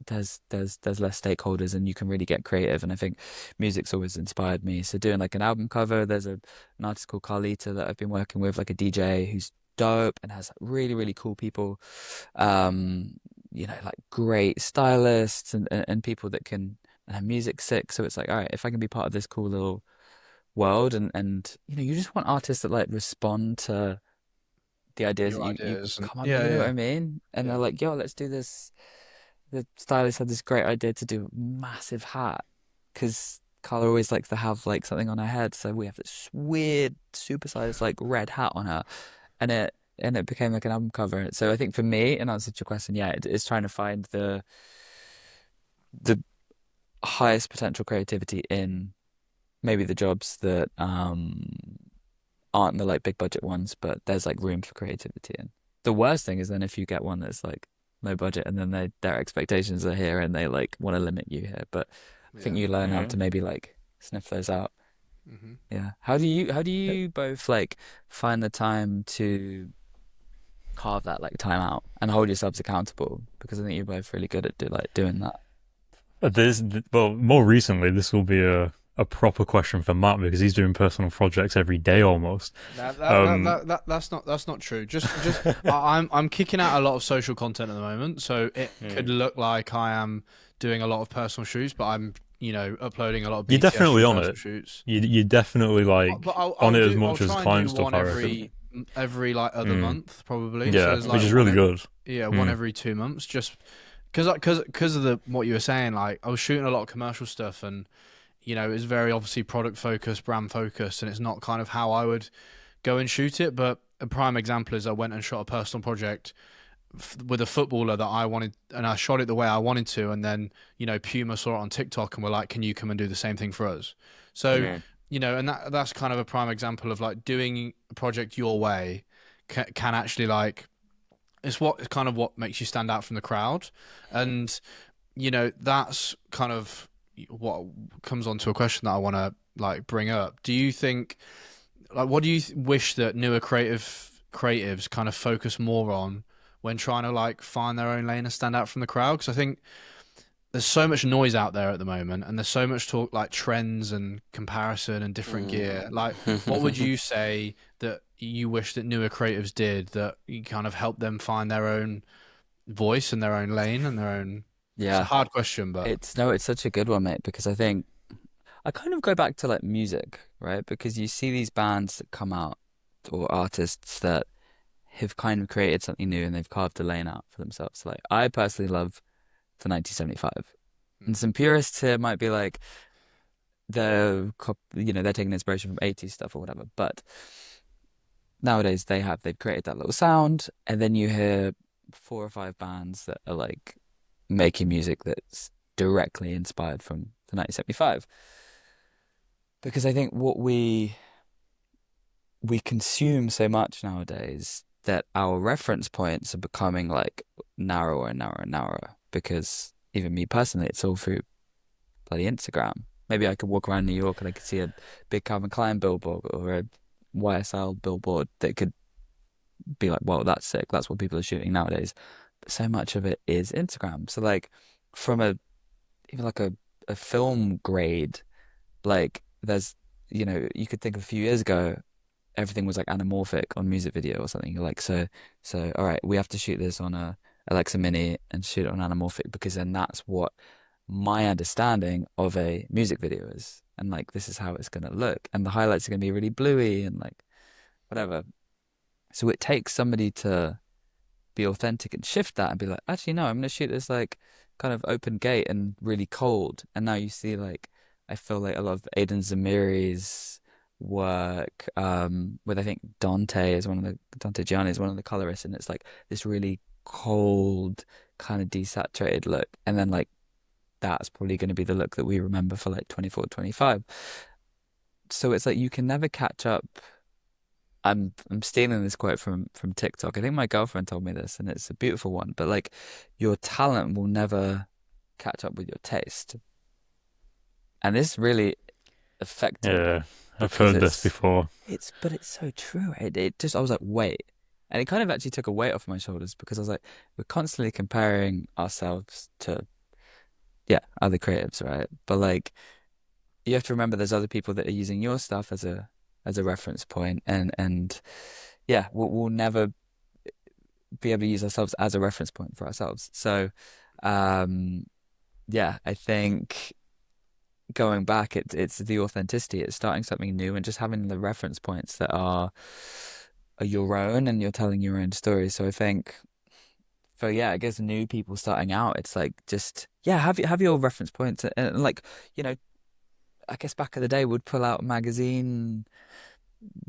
[SPEAKER 1] there's less stakeholders and you can really get creative. And I think music's always inspired me. So doing like an album cover, there's an artist called Carlita that I've been working with, like a DJ who's dope and has really, really cool people, like great stylists and people that can and have music sick. So it's like, all right, if I can be part of this cool little world and you just want artists that like respond to the ideas that
[SPEAKER 2] Your
[SPEAKER 1] you
[SPEAKER 2] ideas and
[SPEAKER 1] come up with,
[SPEAKER 2] yeah,
[SPEAKER 1] you know what
[SPEAKER 2] yeah,
[SPEAKER 1] I mean? And they're
[SPEAKER 2] yeah,
[SPEAKER 1] like, yo, let's do this. The stylist had this great idea to do a massive hat because Carla always likes to have like something on her head. So we have this weird, supersized like red hat on her, and it became like an album cover. So I think for me, in answer to your question, yeah, it's trying to find the highest potential creativity in maybe the jobs that aren't the like big budget ones, but there's like room for creativity in. The worst thing is then if you get one that's like low budget and then their expectations are here and they like want to limit you here. But I think
[SPEAKER 2] yeah.
[SPEAKER 1] you learn how
[SPEAKER 3] Yeah.
[SPEAKER 1] to maybe like sniff those out.
[SPEAKER 2] Hmm.
[SPEAKER 1] Yeah. How do you both like find the time to carve that like time out and hold yourselves accountable? Because I think you're both really good at doing that.
[SPEAKER 3] Well, more recently, this will be a proper question for Matt because he's doing personal projects every day almost. Um,
[SPEAKER 2] That's not true. Just I'm kicking out a lot of social content at the moment, so it could
[SPEAKER 3] mm.
[SPEAKER 2] look like I am doing a lot of personal shoots, but I'm uploading a lot of
[SPEAKER 3] You're
[SPEAKER 2] BTS
[SPEAKER 3] definitely
[SPEAKER 2] from
[SPEAKER 3] on
[SPEAKER 2] personal
[SPEAKER 3] it.
[SPEAKER 2] shoots.
[SPEAKER 3] You're definitely
[SPEAKER 2] But
[SPEAKER 3] like on it as
[SPEAKER 2] I'll
[SPEAKER 3] much as
[SPEAKER 2] try and do
[SPEAKER 3] client stuff,
[SPEAKER 2] one
[SPEAKER 3] I reckon.
[SPEAKER 2] every like other
[SPEAKER 3] Mm.
[SPEAKER 2] month probably. So
[SPEAKER 3] Yeah,
[SPEAKER 2] there's
[SPEAKER 3] which
[SPEAKER 2] like
[SPEAKER 3] is really good.
[SPEAKER 2] one
[SPEAKER 3] Mm.
[SPEAKER 2] every 2 months, just because of the what you were saying. Like I was shooting a lot of commercial stuff, and it's very obviously product focused, brand focused, and it's not kind of how I would go and shoot it. But a prime example is I went and shot a personal project with a footballer that I wanted, and I shot it the way I wanted to. And then, Puma saw it on TikTok and were like, "Can you come and do the same thing for us?" So,
[SPEAKER 3] Mm.
[SPEAKER 2] and that's kind of a prime example of like doing a project your way can actually like it's kind of what makes you stand out from the crowd, and that's kind of what comes on to a question that I want to like bring up. Do you think like what do you wish that newer creatives kind of focus more on when trying to like find their own lane and stand out from the crowd? Because I think there's so much noise out there at the moment, and there's so much talk like trends and comparison and different gear. Like, what would you say that you wish that newer creatives did that you kind of help them find their own voice and their own lane and their own? It's a
[SPEAKER 1] Yeah.
[SPEAKER 2] hard question, but
[SPEAKER 1] It's such a good one, mate, because I think I kind of go back to like music, right? Because you see these bands that come out or artists that have kind of created something new and they've carved a lane out for themselves. Like I personally love the 1975. And some purists here might be like they're taking inspiration from 80s stuff or whatever. But nowadays they've created that little sound and then you hear four or five bands that are like making music that's directly inspired from the 1975. Because I think what we consume so much nowadays that our reference points are becoming like narrower and narrower and narrower because even me personally, it's all through bloody Instagram. maybe I could walk around New York and I could see a big Calvin Klein billboard or a YSL billboard that could be like, well, that's sick. That's what people are shooting nowadays. But so much of it is Instagram. So like from a even like a film grade, like there's you could think of a few years ago, everything was like anamorphic on music video or something. You're like, so all right, we have to shoot this on a Alexa Mini and shoot it on anamorphic because then that's what my understanding of a music video is. And like this is how it's gonna look. And the highlights are gonna be really bluey and like whatever. So it takes somebody to be authentic and shift that and be like, actually, no, I'm going to shoot this like kind of open gate and really cold. And now you see like, I feel like a lot of Aidan Zamiri's work, with I think Dante Gianni is one of the colorists, and it's like this really cold, kind of desaturated look. And then like, that's probably going to be the look that we remember for like 24, 25. So it's like you can never catch up. I'm stealing this quote from TikTok. I think my girlfriend told me this, and it's a beautiful one. But like, your talent will never catch up with your taste, and this really affected
[SPEAKER 3] Yeah, I've
[SPEAKER 1] because
[SPEAKER 3] heard this before.
[SPEAKER 1] it's so true. Right? It just I was like, wait, and it kind of actually took a weight off my shoulders because I was like, we're constantly comparing ourselves to other creatives, right? But like, you have to remember there's other people that are using your stuff as a reference point, and yeah, we'll never be able to use ourselves as a reference point for ourselves. So, um, yeah, I think going back, it's the authenticity. It's starting something new and just having the reference points that are your own, and you're telling your own story. So I think for I guess new people starting out, it's like just have your reference points, and like I guess back in the day, would pull out a magazine,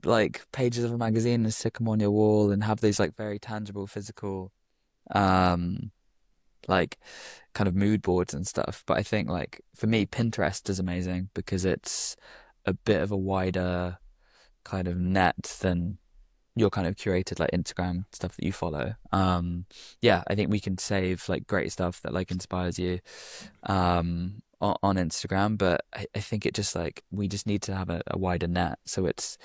[SPEAKER 1] like pages of a magazine, and stick them on your wall, and have these like very tangible, physical, um, like kind of mood boards and stuff. But I think like for me, Pinterest is amazing because it's a bit of a wider kind of net than your kind of curated like Instagram stuff that you follow. Yeah, I think we can save like great stuff that like inspires you on Instagram, but I think it just like we just need to have a wider net. So it's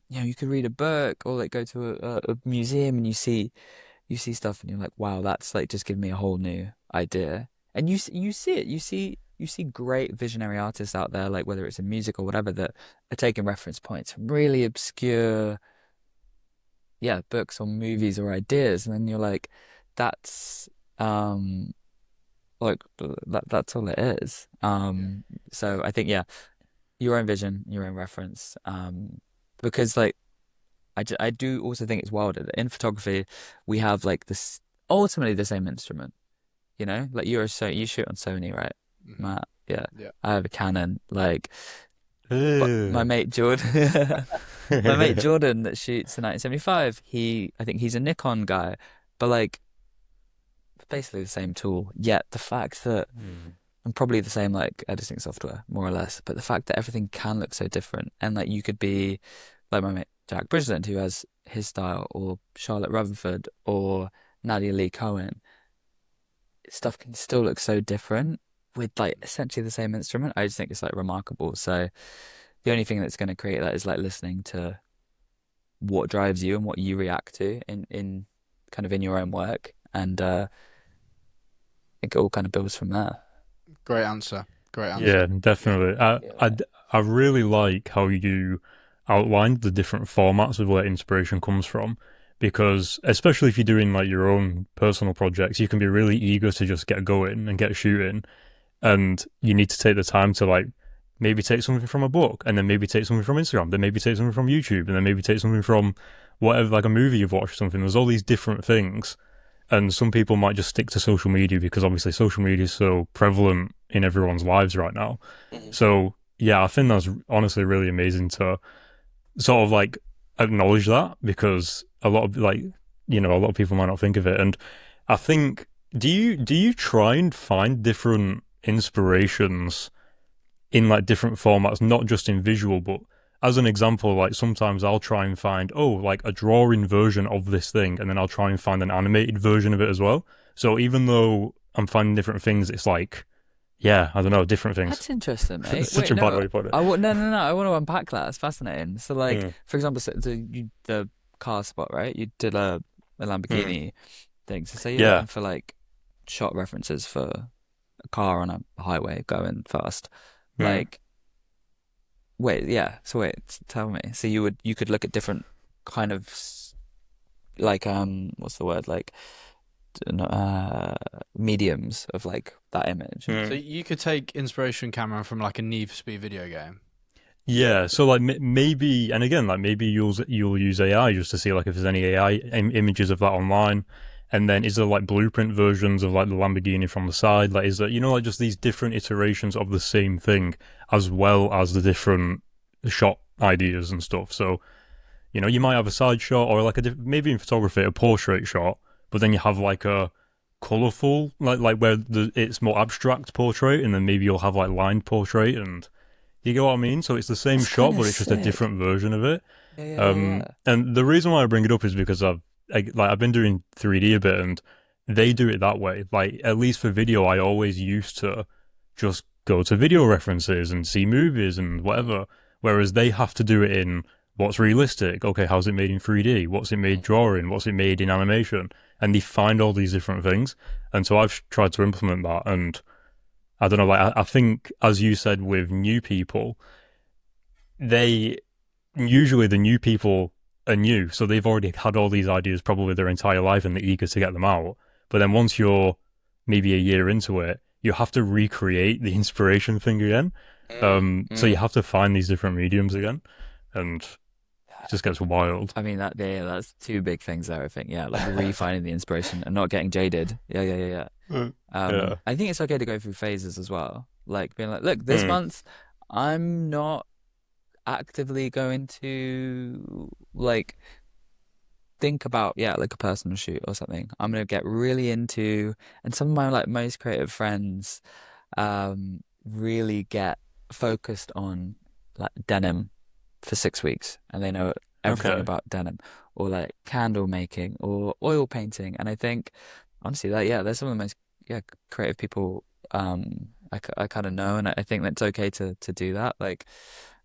[SPEAKER 1] you could read a book or like go to a museum and you see stuff and you're like, wow, that's like just giving me a whole new idea. And you see it, you see great visionary artists out there, like whether it's in music or whatever, that are taking reference points from really obscure books or movies or ideas, and then you're like, that's um like that's all it is. So I think your own vision, your own reference, because like I do also think it's wild that in photography we have like this ultimately the same instrument, like you shoot on Sony, right,
[SPEAKER 2] Hmm.
[SPEAKER 1] Matt? Yeah,
[SPEAKER 2] Yeah.
[SPEAKER 1] I have a Canon, like, but my
[SPEAKER 3] Ugh.
[SPEAKER 1] mate Jordan, my mate Jordan that shoots a 1975, I think he's a Nikon guy, but like basically the same tool. Yet the fact that and probably the same like editing software, more or less, but the fact that everything can look so different, and like you could be like my mate Jack Bridgeland, who has his style, or Charlotte Rutherford, or Nadia Lee Cohen, stuff can still look so different with like essentially the same instrument. I just think it's like remarkable. So the only thing that's going to create that is like listening to what drives you and what you react to in kind of in your own work, and it all kind of builds from there.
[SPEAKER 2] Great answer. Great answer.
[SPEAKER 3] Yeah, definitely.
[SPEAKER 1] Yeah.
[SPEAKER 3] I really like how you outlined the different formats of where inspiration comes from, because especially if you're doing like your own personal projects, you can be really eager to just get going and get shooting, and you need to take the time to like maybe take something from a book, and then maybe take something from Instagram, then maybe take something from YouTube, and then maybe take something from whatever, like a movie you've watched or something. There's all these different things, and some people might just stick to social media because obviously social media is so prevalent in everyone's lives right now.
[SPEAKER 1] Mhm.
[SPEAKER 3] So yeah, I think that's honestly really amazing to sort of like acknowledge that, because a lot of like a lot of people might not think of it. And I think, do you try and find different inspirations in like different formats, not just in visual, but as an example, like sometimes I'll try and find, like a drawing version of this thing, and then I'll try and find an animated version of it as well. So even though I'm finding different things, it's like yeah, I don't know, different things.
[SPEAKER 1] That's interesting, mate.
[SPEAKER 3] It's such
[SPEAKER 1] Wait,
[SPEAKER 3] a bad
[SPEAKER 1] no,
[SPEAKER 3] way to put it.
[SPEAKER 1] no. I want to unpack that. It's fascinating. So, like,
[SPEAKER 3] Mm,
[SPEAKER 1] for example, the car spot, right? You did a
[SPEAKER 3] mm.
[SPEAKER 1] Lamborghini thing. So, say you're
[SPEAKER 3] Yeah.
[SPEAKER 1] looking for like shot references for a car on a highway going fast.
[SPEAKER 3] Mm.
[SPEAKER 1] Like, wait, yeah. So wait, tell me. So you could look at different kind of like what's the word like mediums of like that image.
[SPEAKER 2] So
[SPEAKER 3] Mm.
[SPEAKER 2] you could take inspiration camera from like a Need for Speed video game.
[SPEAKER 3] Yeah, so like maybe, and again, like maybe you'll use AI just to see like if there's any AI images of that online, and then is there like blueprint versions of like the Lamborghini from the side? Like, is there like just these different iterations of the same thing, as well as the different shot ideas and stuff. So you might have a side shot or like maybe in photography a portrait shot, but then you have like a colorful like where it's more abstract portrait, and then maybe you'll have like lined portrait and. You get what I mean? So it's the same
[SPEAKER 1] That's kind
[SPEAKER 3] shot,
[SPEAKER 1] of
[SPEAKER 3] but it's just a
[SPEAKER 1] sick.
[SPEAKER 3] different version of it.
[SPEAKER 1] Yeah.
[SPEAKER 3] And the reason why I bring it up is because I've been doing 3D a bit, and they do it that way. Like at least for video, I always used to just go to video references and see movies and whatever. Whereas they have to do it in what's realistic. Okay, how's it made in 3D? What's it made drawing? What's it made in animation? And they find all these different things. And so I've tried to implement that, and I don't know, like I think as you said with new people, they usually the new people are new, so they've already had all these ideas probably their entire life and they're eager to get them out. But then once you're maybe a year into it, you have to recreate the inspiration thing again. So you have to find these different mediums again, and it just gets wild.
[SPEAKER 1] I mean that's two big things there, I think. Yeah, like refining the inspiration and not getting jaded. Yeah.
[SPEAKER 3] Yeah.
[SPEAKER 1] I think it's okay to go through phases as well. Like being like, look, this
[SPEAKER 3] Mm.
[SPEAKER 1] month I'm not actively going to like think about like a personal shoot or something. I'm gonna get really into, and some of my like most creative friends really get focused on like denim for 6 weeks, and they know everything
[SPEAKER 3] Okay.
[SPEAKER 1] about denim, or like candle making or oil painting. And I think honestly that they're some of the most creative people I kind of know, and I think that's okay to do that. Like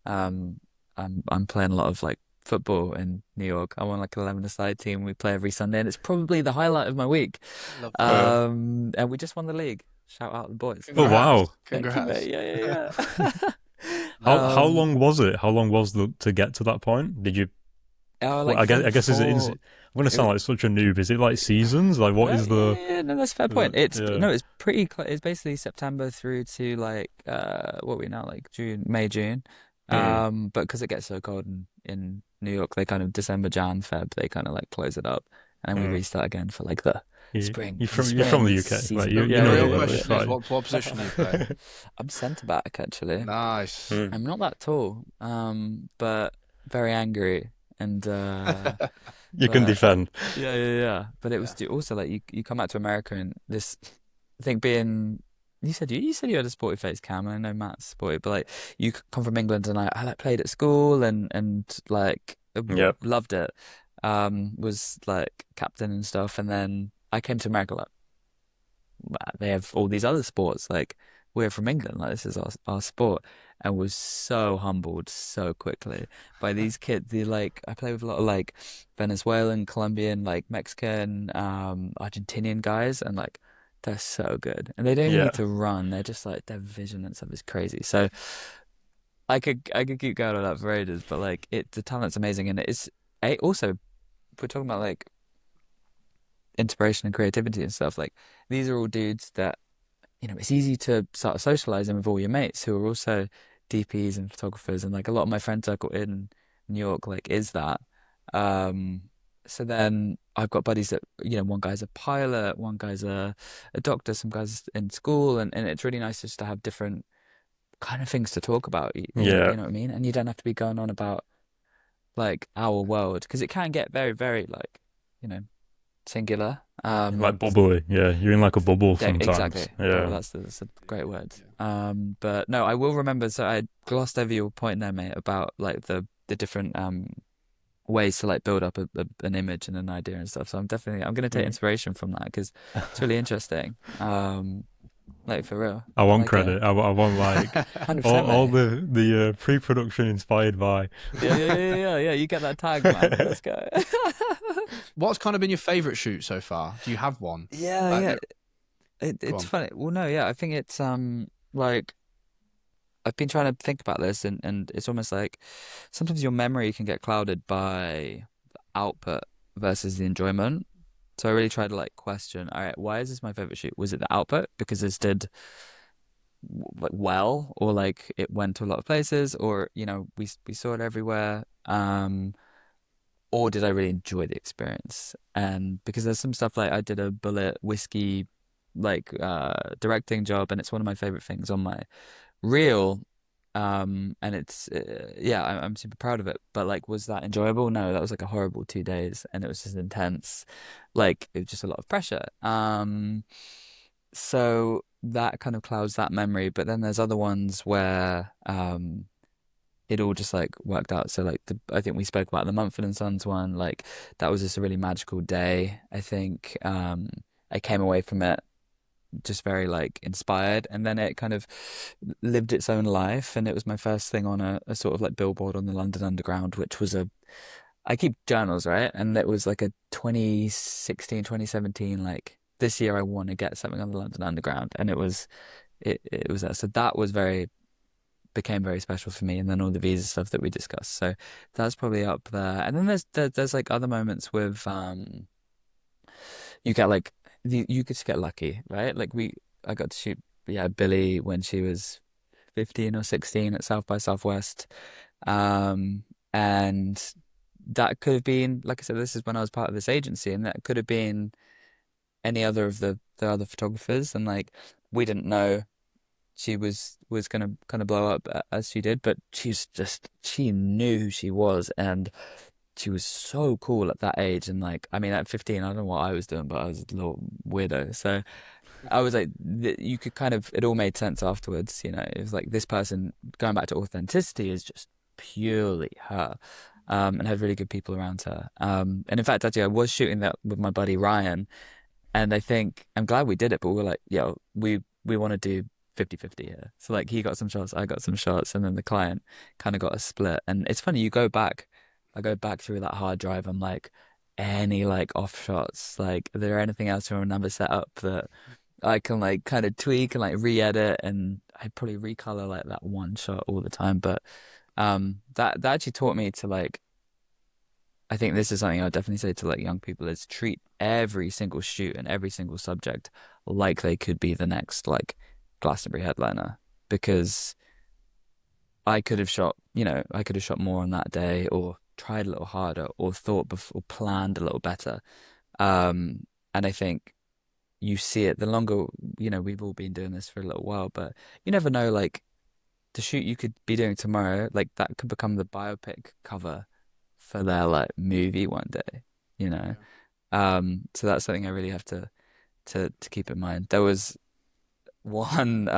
[SPEAKER 1] I'm playing a lot of like football in New York. I'm on like an 11-a-side team. We play every Sunday, and it's probably the highlight of my week.
[SPEAKER 2] Love that.
[SPEAKER 3] Uh,
[SPEAKER 1] And we just won the league. Shout out the boys.
[SPEAKER 3] oh
[SPEAKER 2] Congrats.
[SPEAKER 3] wow.
[SPEAKER 1] Thank you, mate.
[SPEAKER 2] Congrats.
[SPEAKER 1] Yeah.
[SPEAKER 3] How long was it? How long was the to get to that point? Did you? Well,
[SPEAKER 1] Like
[SPEAKER 3] I guess is it?
[SPEAKER 1] four.
[SPEAKER 3] I'm gonna sound like such a noob. Is it like seasons? Like what
[SPEAKER 1] No,
[SPEAKER 3] is the?
[SPEAKER 1] no, that's a fair
[SPEAKER 3] Is
[SPEAKER 1] point.
[SPEAKER 3] it, yeah.
[SPEAKER 1] It's pretty it's basically September through to like what are we now, like June, May, June.
[SPEAKER 3] Mm.
[SPEAKER 1] But because it gets so cold in New York, they kind of December, Jan, Feb, they kind of like close it up, and then we
[SPEAKER 3] Mm.
[SPEAKER 1] restart again for like the
[SPEAKER 3] You,
[SPEAKER 1] spring,
[SPEAKER 3] you're
[SPEAKER 1] the
[SPEAKER 3] from
[SPEAKER 1] spring
[SPEAKER 3] the UK, like
[SPEAKER 1] season.
[SPEAKER 3] you
[SPEAKER 2] The
[SPEAKER 3] know
[SPEAKER 2] real
[SPEAKER 1] Yeah.
[SPEAKER 3] it's
[SPEAKER 2] question is,
[SPEAKER 3] fine.
[SPEAKER 2] what position do you play?
[SPEAKER 1] I'm centre back actually.
[SPEAKER 2] Nice.
[SPEAKER 3] Mm.
[SPEAKER 1] I'm not that tall, but very angry and
[SPEAKER 3] You can
[SPEAKER 1] but
[SPEAKER 3] defend.
[SPEAKER 1] yeah. But it was
[SPEAKER 2] Yeah.
[SPEAKER 1] also like you come back to America, and this I think being you said you had a sporty face, Cam. I know Matt's sporty, but like you come from England, and I like played at school and like
[SPEAKER 3] Yep.
[SPEAKER 1] loved it. Was like captain and stuff, and then I came to America like wow, they have all these other sports. Like we're from England, like this is our sport, and was so humbled so quickly by these kids. They like I play with a lot of like Venezuelan, Colombian, like Mexican, Argentinian guys, and like they're so good, and they don't even
[SPEAKER 3] Yeah.
[SPEAKER 1] need to run. They're just like their vision and stuff is crazy. So I could keep going on that for ages, but like the talent's amazing, and it's also if we're talking about like inspiration and creativity and stuff. Like these are all dudes that it's easy to start socializing with all your mates who are also DPs and photographers, and like a lot of my friend circle in New York like is that. Um, so then I've got buddies that one guy's a pilot, one guy's a doctor, some guys in school, and it's really nice just to have different kind of things to talk about.
[SPEAKER 3] Yeah.
[SPEAKER 1] You know what I mean? And you don't have to be going on about like our world because it can get very, very like you know singular.
[SPEAKER 3] Like bubbly. Yeah. You're in like a bubble
[SPEAKER 1] Yeah, exactly.
[SPEAKER 3] sometimes.
[SPEAKER 1] Bubble,
[SPEAKER 3] Yeah.
[SPEAKER 1] that's a great word.
[SPEAKER 2] Yeah.
[SPEAKER 1] But no, I will remember. So I glossed over your point there, mate, about like the different ways to like build up an image and an idea and stuff. So I'm going to take
[SPEAKER 3] Mm.
[SPEAKER 1] inspiration from that because it's really interesting. Like for real.
[SPEAKER 3] I want
[SPEAKER 1] Like a
[SPEAKER 3] credit. I want like
[SPEAKER 1] 100%,
[SPEAKER 3] all
[SPEAKER 1] mate.
[SPEAKER 3] the pre-production inspired by.
[SPEAKER 1] Yeah, yeah, yeah, yeah, yeah. Yeah, you get that tag, man. Let's go.
[SPEAKER 2] What's kind of been your favorite shoot so far? Do you have one?
[SPEAKER 1] Yeah,
[SPEAKER 2] Like,
[SPEAKER 1] yeah.
[SPEAKER 2] you go
[SPEAKER 1] It's
[SPEAKER 2] on.
[SPEAKER 1] funny. Well, no, yeah. I think it's like I've been trying to think about this, and it's almost like sometimes your memory can get clouded by the output versus the enjoyment. So I really try to like question, all right, why is this my favorite shoot? Was it the output because this did like well, or like it went to a lot of places, or we saw it everywhere, or did I really enjoy the experience? And because there's some stuff like I did a bullet whiskey like directing job, and it's one of my favorite things on my reel. And it's yeah, I'm super proud of it. But like, was that enjoyable? No, that was like a horrible 2 days, and it was just intense. Like it was just a lot of pressure. So that kind of clouds that memory. But then there's other ones where it all just like worked out. So like I think we spoke about the Mumford and Sons one. Like that was just a really magical day. I think I came away from it just very like inspired, and then it kind of lived its own life, and it was my first thing on a sort of like billboard on the London Underground, which was a I keep journals, right? And it was like a 2016, 2017, like this year I want to get something on the London Underground, and it was that. So that was very became very special for me, and then all the visa stuff that we discussed. So that's probably up there. And then there's like other moments with you get like you just get lucky, right? Like I got to shoot Billie when she was 15 or 16 at South by Southwest. And that could have been, like I said, this is when I was part of this agency, and that could have been any other of the other photographers, and like we didn't know she was gonna kind of blow up as she did, but she knew who she was, and she was so cool at that age. And like, I mean, at 15, I don't know what I was doing, but I was a little weirdo. So I was like, you could kind of, it all made sense afterwards. It was like this person going back to authenticity is just purely her, and had really good people around her. And in fact, actually, I was shooting that with my buddy Ryan, and I think I'm glad we did it, but we were like, yo, we want to do 50-50 here. So like he got some shots, I got some shots, and then the client kind of got a split. And it's funny, I go back through that hard drive. I'm like, any like off shots, like are there anything else from another setup that I can like kind of tweak and like re-edit, and I probably recolor like that one shot all the time. But that actually taught me to like I think this is something I would definitely say to like young people is treat every single shoot and every single subject like they could be the next like Glastonbury headliner, because I could have shot more on that day, or tried a little harder, or thought before, planned a little better. And I think you see it the longer, we've all been doing this for a little while, but you never know, like the shoot you could be doing tomorrow, like that could become the biopic cover for their like movie one day, you know?
[SPEAKER 2] Yeah.
[SPEAKER 1] So that's something I really have to keep in mind. There was one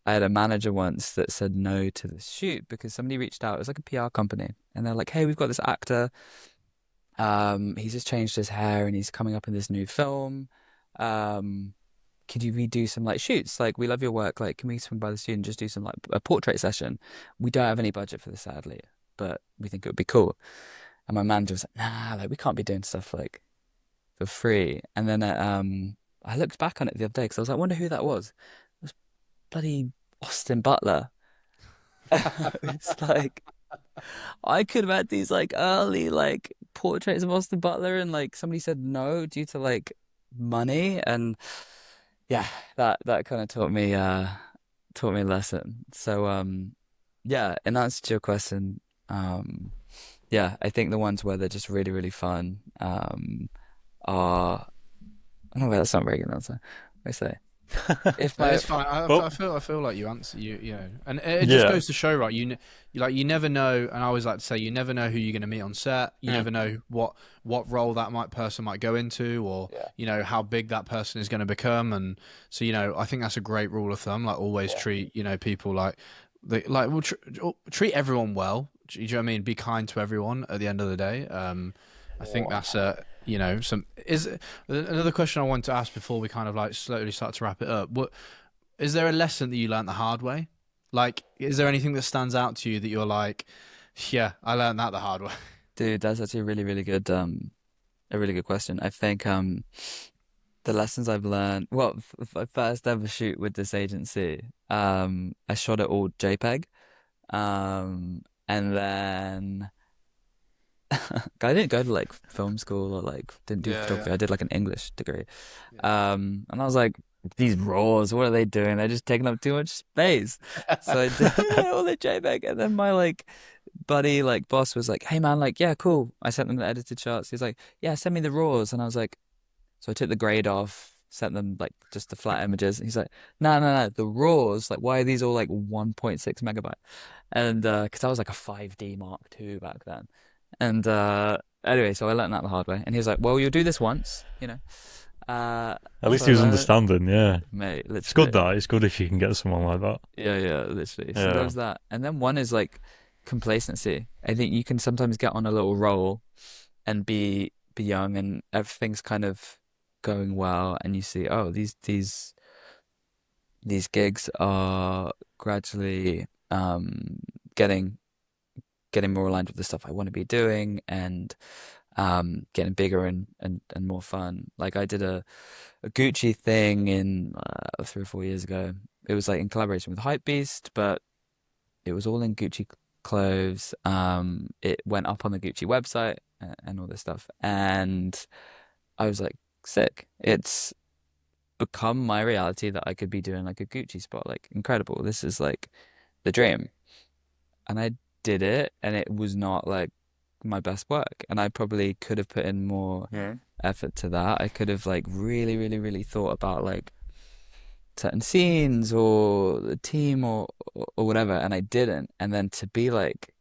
[SPEAKER 1] I had a manager once that said no to the shoot because somebody reached out. It was like a PR company, and they're like, "Hey, we've got this actor. He's just changed his hair and he's coming up in this new film. Um, could you redo some like shoots? Like, we love your work. Like, can we swing by the studio and just do some like a portrait session? We don't have any budget for this, sadly, but we think it would be cool." And my manager was like, "Nah, like we can't be doing stuff like for free." And then I looked back on it the other day because I was like, I wonder who that was. It was bloody Austin Butler. It's like I could have had these like early like portraits of Austin Butler, and like somebody said no due to like money. And yeah, that kind of taught me a lesson. So yeah, in answer to your question, yeah, I think the ones where they're just really really fun are I don't know, that's not a very good answer. I say if
[SPEAKER 2] No,
[SPEAKER 1] my
[SPEAKER 2] it's fine. I
[SPEAKER 3] Well,
[SPEAKER 2] feel like you answer you know, and it just
[SPEAKER 3] yeah.
[SPEAKER 2] goes to show, right? You never know, and I always like to say, you never know who you're going to meet on set. You
[SPEAKER 1] Mm.
[SPEAKER 2] never know what role that person might go into, or
[SPEAKER 1] Yeah,
[SPEAKER 2] how big that person is going to become. And so I think that's a great rule of thumb. Like always
[SPEAKER 1] yeah,
[SPEAKER 2] treat people like treat everyone well. Do you know what I mean? Be kind to everyone at the end of the day. I think that's some is another question I want to ask before we kind of like slowly start to wrap it up. What is there a lesson that you learned the hard way? Like, is there anything that stands out to you that you're like, yeah, I learned that the hard way?
[SPEAKER 1] Dude, that's actually a really good a really good question. I think the lessons I've learned, well, my first ever shoot with this agency, I shot it all JPEG. And then I didn't go to like film school or like didn't do
[SPEAKER 2] Yeah,
[SPEAKER 1] photography.
[SPEAKER 2] yeah,
[SPEAKER 1] I did like an English degree.
[SPEAKER 2] yeah.
[SPEAKER 1] And I was like, these raws, what are they doing? They're just taking up too much space. So I did all the JPEG, and then my like buddy, like boss, was like, "Hey man, like yeah, cool." I sent them the edited shots. He's like, "Yeah, send me the raws," and I was like, so I took the grade off, sent them like just the flat images. And he's like, "No, no, no, the raws. Like, why are these all like 1.6 megabyte?" And because I was like a 5D Mark II back then. And anyway, so I learned that the hard way. And he was like, "Well, you'll do this once, you know."
[SPEAKER 3] At least
[SPEAKER 1] So
[SPEAKER 3] he
[SPEAKER 1] I
[SPEAKER 3] was
[SPEAKER 1] learned it,
[SPEAKER 3] understanding. Yeah,
[SPEAKER 1] mate.
[SPEAKER 3] it's good.
[SPEAKER 1] Literally,
[SPEAKER 3] That it's good if you can get someone like that.
[SPEAKER 1] yeah, yeah, literally. So
[SPEAKER 3] Yeah.
[SPEAKER 1] there's that. And then one is like complacency. I think you can sometimes get on a little roll and be young, and everything's kind of going well, and you see, oh, these gigs are gradually getting more aligned with the stuff I want to be doing, and getting bigger and more fun. Like I did a Gucci thing in 3 or 4 years ago. It was like in collaboration with Hypebeast, but it was all in Gucci clothes. It went up on the Gucci website and all this stuff, and I was like, sick. It's become my reality that I could be doing like a Gucci spot. Like, incredible. This is like the dream. And I did it, and it was not like my best work. And I probably could have put in more effort to that. I could have like really thought about like certain scenes or the team or whatever, and I didn't. And then to be like,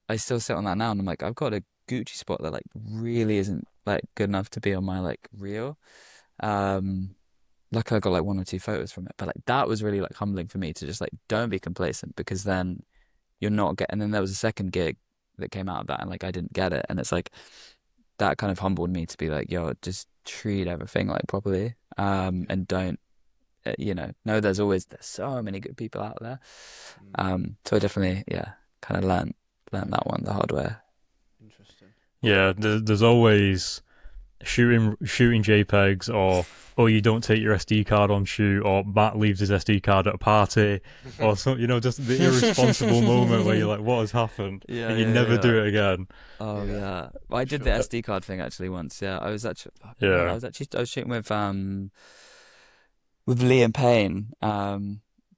[SPEAKER 1] I still sit on that now, and I'm like, I've got a Gucci spot that like really isn't like good enough to be on my like reel. Um, Luckily I got like 1 or 2 photos from it, but like that was really like humbling for me to just like don't be complacent, because then you're not getting. And then there was a second gig that came out of that, and like I didn't get it, and it's like that kind of humbled me to be like, yo, just treat everything like properly, and don't know there's so many good people out there. So I definitely, yeah, kind of learned that one the hard way.
[SPEAKER 2] Interesting.
[SPEAKER 3] Yeah, there's always shooting JPEGs, or you don't take your SD card on shoot, or Matt leaves his SD card at a party, or some, just the irresponsible moment where you're like, what has happened?
[SPEAKER 1] Yeah,
[SPEAKER 3] And you
[SPEAKER 1] yeah,
[SPEAKER 3] never
[SPEAKER 1] yeah.
[SPEAKER 3] do it again.
[SPEAKER 1] Oh
[SPEAKER 2] Yeah,
[SPEAKER 1] yeah. Well, I did the SD card thing actually once. Yeah, I was actually, fuck, man,
[SPEAKER 3] Yeah.
[SPEAKER 1] I was shooting with Liam Payne.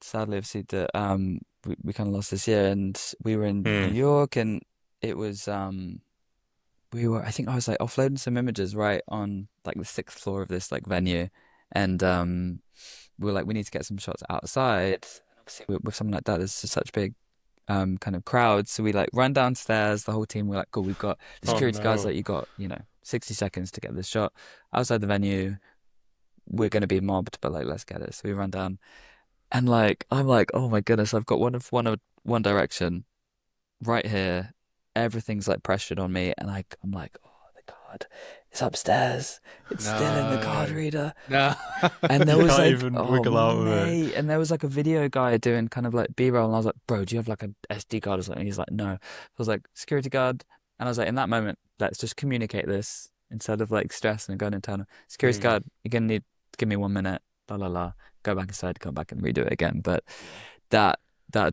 [SPEAKER 1] Sadly, obviously, we kind of lost this year, and we were in New
[SPEAKER 3] Hmm.
[SPEAKER 1] York, and it was I think I was like offloading some images right on like the sixth floor of this like venue, and we were like, we need to get some shots outside. Obviously, with something like that, there's just such big kind of crowd. So we like run downstairs, the whole team. We're like, cool, we've got the
[SPEAKER 3] Oh
[SPEAKER 1] security guards.
[SPEAKER 3] no.
[SPEAKER 1] Like, you got 60 seconds to get this shot outside the venue. We're gonna be mobbed, but like let's get it. So we run down, and like I'm like, oh my goodness, I've got One Direction right here. Everything's like pressured on me, and I'm like, oh, the card is upstairs. It's still in the card
[SPEAKER 2] No.
[SPEAKER 1] reader.
[SPEAKER 2] No.
[SPEAKER 1] And there
[SPEAKER 3] You
[SPEAKER 1] was
[SPEAKER 3] can't
[SPEAKER 1] like,
[SPEAKER 3] even
[SPEAKER 1] oh
[SPEAKER 3] wiggle out of it.
[SPEAKER 1] mate, and there was like a video guy doing kind of like B-roll, and I was like, bro, do you have like a SD card or something? He's like, no. I was like, security guard, and I was like, in that moment, let's just communicate this instead of like stressing and going internal. Security
[SPEAKER 3] Hmm.
[SPEAKER 1] guard, you're gonna need to give me 1 minute, la la la, go back inside, come back and redo it again. But that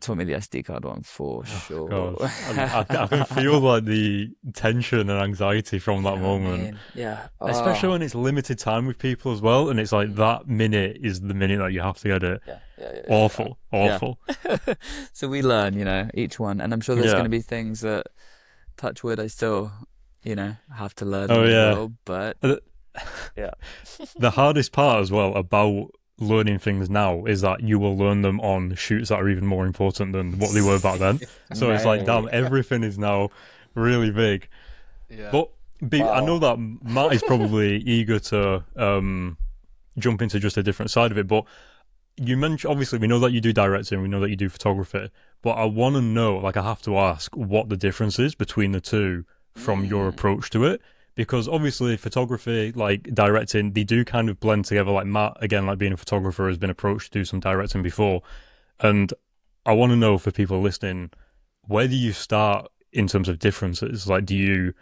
[SPEAKER 1] taught me the SD card one for
[SPEAKER 3] Oh
[SPEAKER 1] sure.
[SPEAKER 3] God, I can feel like the tension and anxiety from
[SPEAKER 1] You
[SPEAKER 3] that
[SPEAKER 1] know what I
[SPEAKER 3] moment,
[SPEAKER 1] mean? Yeah.
[SPEAKER 3] especially
[SPEAKER 1] Oh.
[SPEAKER 3] when it's limited time with people as well, and it's like that minute is the minute that you have to get it.
[SPEAKER 1] Yeah.
[SPEAKER 3] Awful,
[SPEAKER 1] Yeah.
[SPEAKER 3] awful.
[SPEAKER 1] So we learn, each one, and I'm sure there's going
[SPEAKER 3] Yeah.
[SPEAKER 1] to be things that, touch wood, I still, have to learn
[SPEAKER 3] Oh
[SPEAKER 1] as
[SPEAKER 3] yeah.
[SPEAKER 1] well. But
[SPEAKER 3] Uh,
[SPEAKER 1] yeah,
[SPEAKER 3] The hardest part as well about learning things now is that you will learn them on shoots that are even more important than what they were back then. So it's like, damn,
[SPEAKER 1] mate.
[SPEAKER 3] everything is now really big.
[SPEAKER 2] Yeah.
[SPEAKER 3] But I know
[SPEAKER 1] Wow.
[SPEAKER 3] that Matt is probably eager to jump into just a different side of it. But you mentioned, obviously, we know that you do directing, we know that you do photography. But I want to know, like, I have to ask what the difference is between the two from your
[SPEAKER 1] Mm.
[SPEAKER 3] approach to it. because obviously photography, like directing, they do kind of blend together. Like Matt, again, like being a photographer, has been approached to do some directing before, and I want to know for people listening, where do you start in terms of differences? Like, do you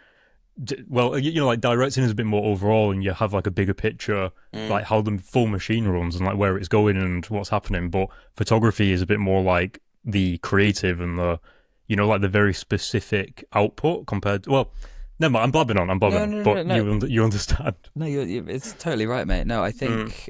[SPEAKER 3] well, you know, like directing is a bit more overall, and you have like a bigger picture,
[SPEAKER 4] Mm.
[SPEAKER 3] like how the full machine runs and like where it's going and what's happening. But photography is a bit more like the creative and the, you know, like the very specific output compared. Well, never mind. I'm blabbing on. I'm blabbing
[SPEAKER 1] No,
[SPEAKER 3] on.
[SPEAKER 1] no, no,
[SPEAKER 3] But
[SPEAKER 1] no.
[SPEAKER 3] you understand.
[SPEAKER 1] No, it's totally right, mate. No, I
[SPEAKER 4] Mm.
[SPEAKER 1] think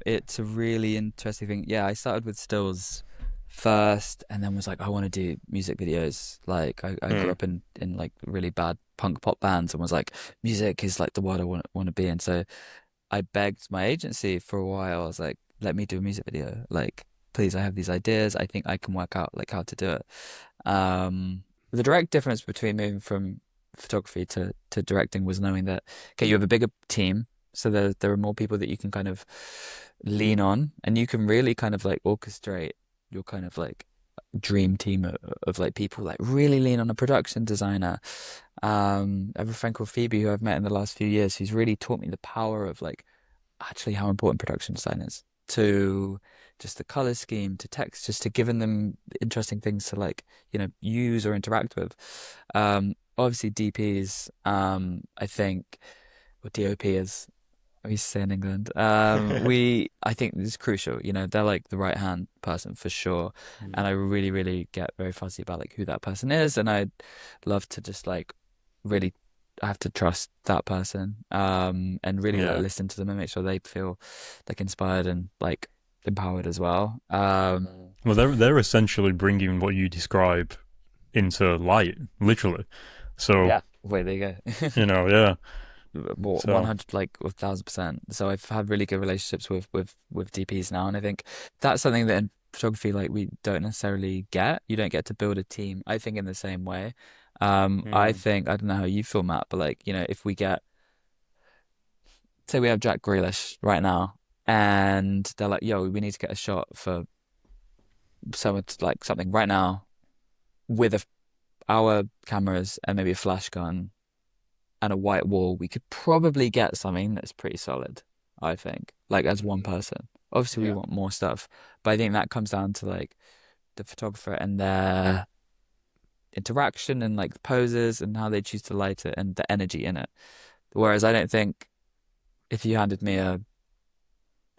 [SPEAKER 1] it's a really interesting thing. Yeah, I started with stills first, and then was like, I want to do music videos. Like, I grew
[SPEAKER 4] Mm.
[SPEAKER 1] up in like really bad punk pop bands, and was like, music is like the world I want to be in. So I begged my agency for a while. I was like, let me do a music video. Like, please, I have these ideas. I think I can work out like how to do it. The direct difference between moving from photography to directing was knowing that okay, you have a bigger team, so there are more people that you can kind of lean on, and you can really kind of like orchestrate your kind of like dream team of like people like really lean on a production designer. I have a friend called Phoebe who I've met in the last few years who's really taught me the power of like actually how important production design is to just the color scheme to text, just to giving them interesting things to like, use or interact with. Obviously DPs, I think, or DOP is we say in England. I think this is crucial. They're like the right hand person for sure, and I really, really get very fussy about like who that person is, and I'd love to just like really, I have to trust that person, and really like
[SPEAKER 4] Yeah.
[SPEAKER 1] listen to them and make sure they feel like inspired and like empowered as well.
[SPEAKER 3] Well, they're essentially bringing what you describe into light, literally. So
[SPEAKER 1] Yeah, wait, there you go.
[SPEAKER 3] you know, yeah.
[SPEAKER 1] Well,
[SPEAKER 3] So
[SPEAKER 1] 100, like 1,000%. So I've had really good relationships with DPs now, and I think that's something that in photography, like we don't necessarily get. You don't get to build a team, I think, in the same way. I
[SPEAKER 4] Mm.
[SPEAKER 1] think I don't know how you feel, Matt, but like if we get, say, we have Jack Grealish right now, and they're like, "Yo, we need to get a shot for someone to, like something right now with our cameras and maybe a flash gun." And a white wall, we could probably get something that's pretty solid, I think, like as one person. Obviously, we
[SPEAKER 2] Yeah.
[SPEAKER 1] want more stuff, but I think that comes down to like the photographer and their interaction and like the poses and how they choose to light it and the energy in it. Whereas I don't think if you handed me an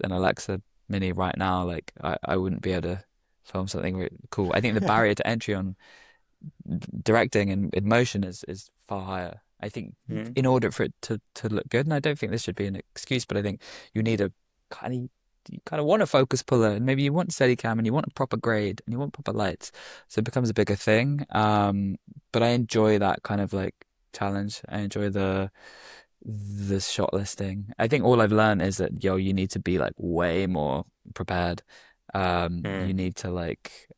[SPEAKER 1] Alexa Mini right now, like I wouldn't be able to film something really cool. I think the barrier to entry on directing and in motion is far higher. I think
[SPEAKER 4] Mm.
[SPEAKER 1] in order for it to look good, and I don't think this should be an excuse, but I think you need a kind of you kind of want a focus puller, and maybe you want Steadicam, and you want a proper grade, and you want proper lights, so it becomes a bigger thing. But I enjoy that kind of like challenge. I enjoy the shot listing. I think all I've learned is that you need to be like way more prepared. You
[SPEAKER 4] Mm.
[SPEAKER 1] need to like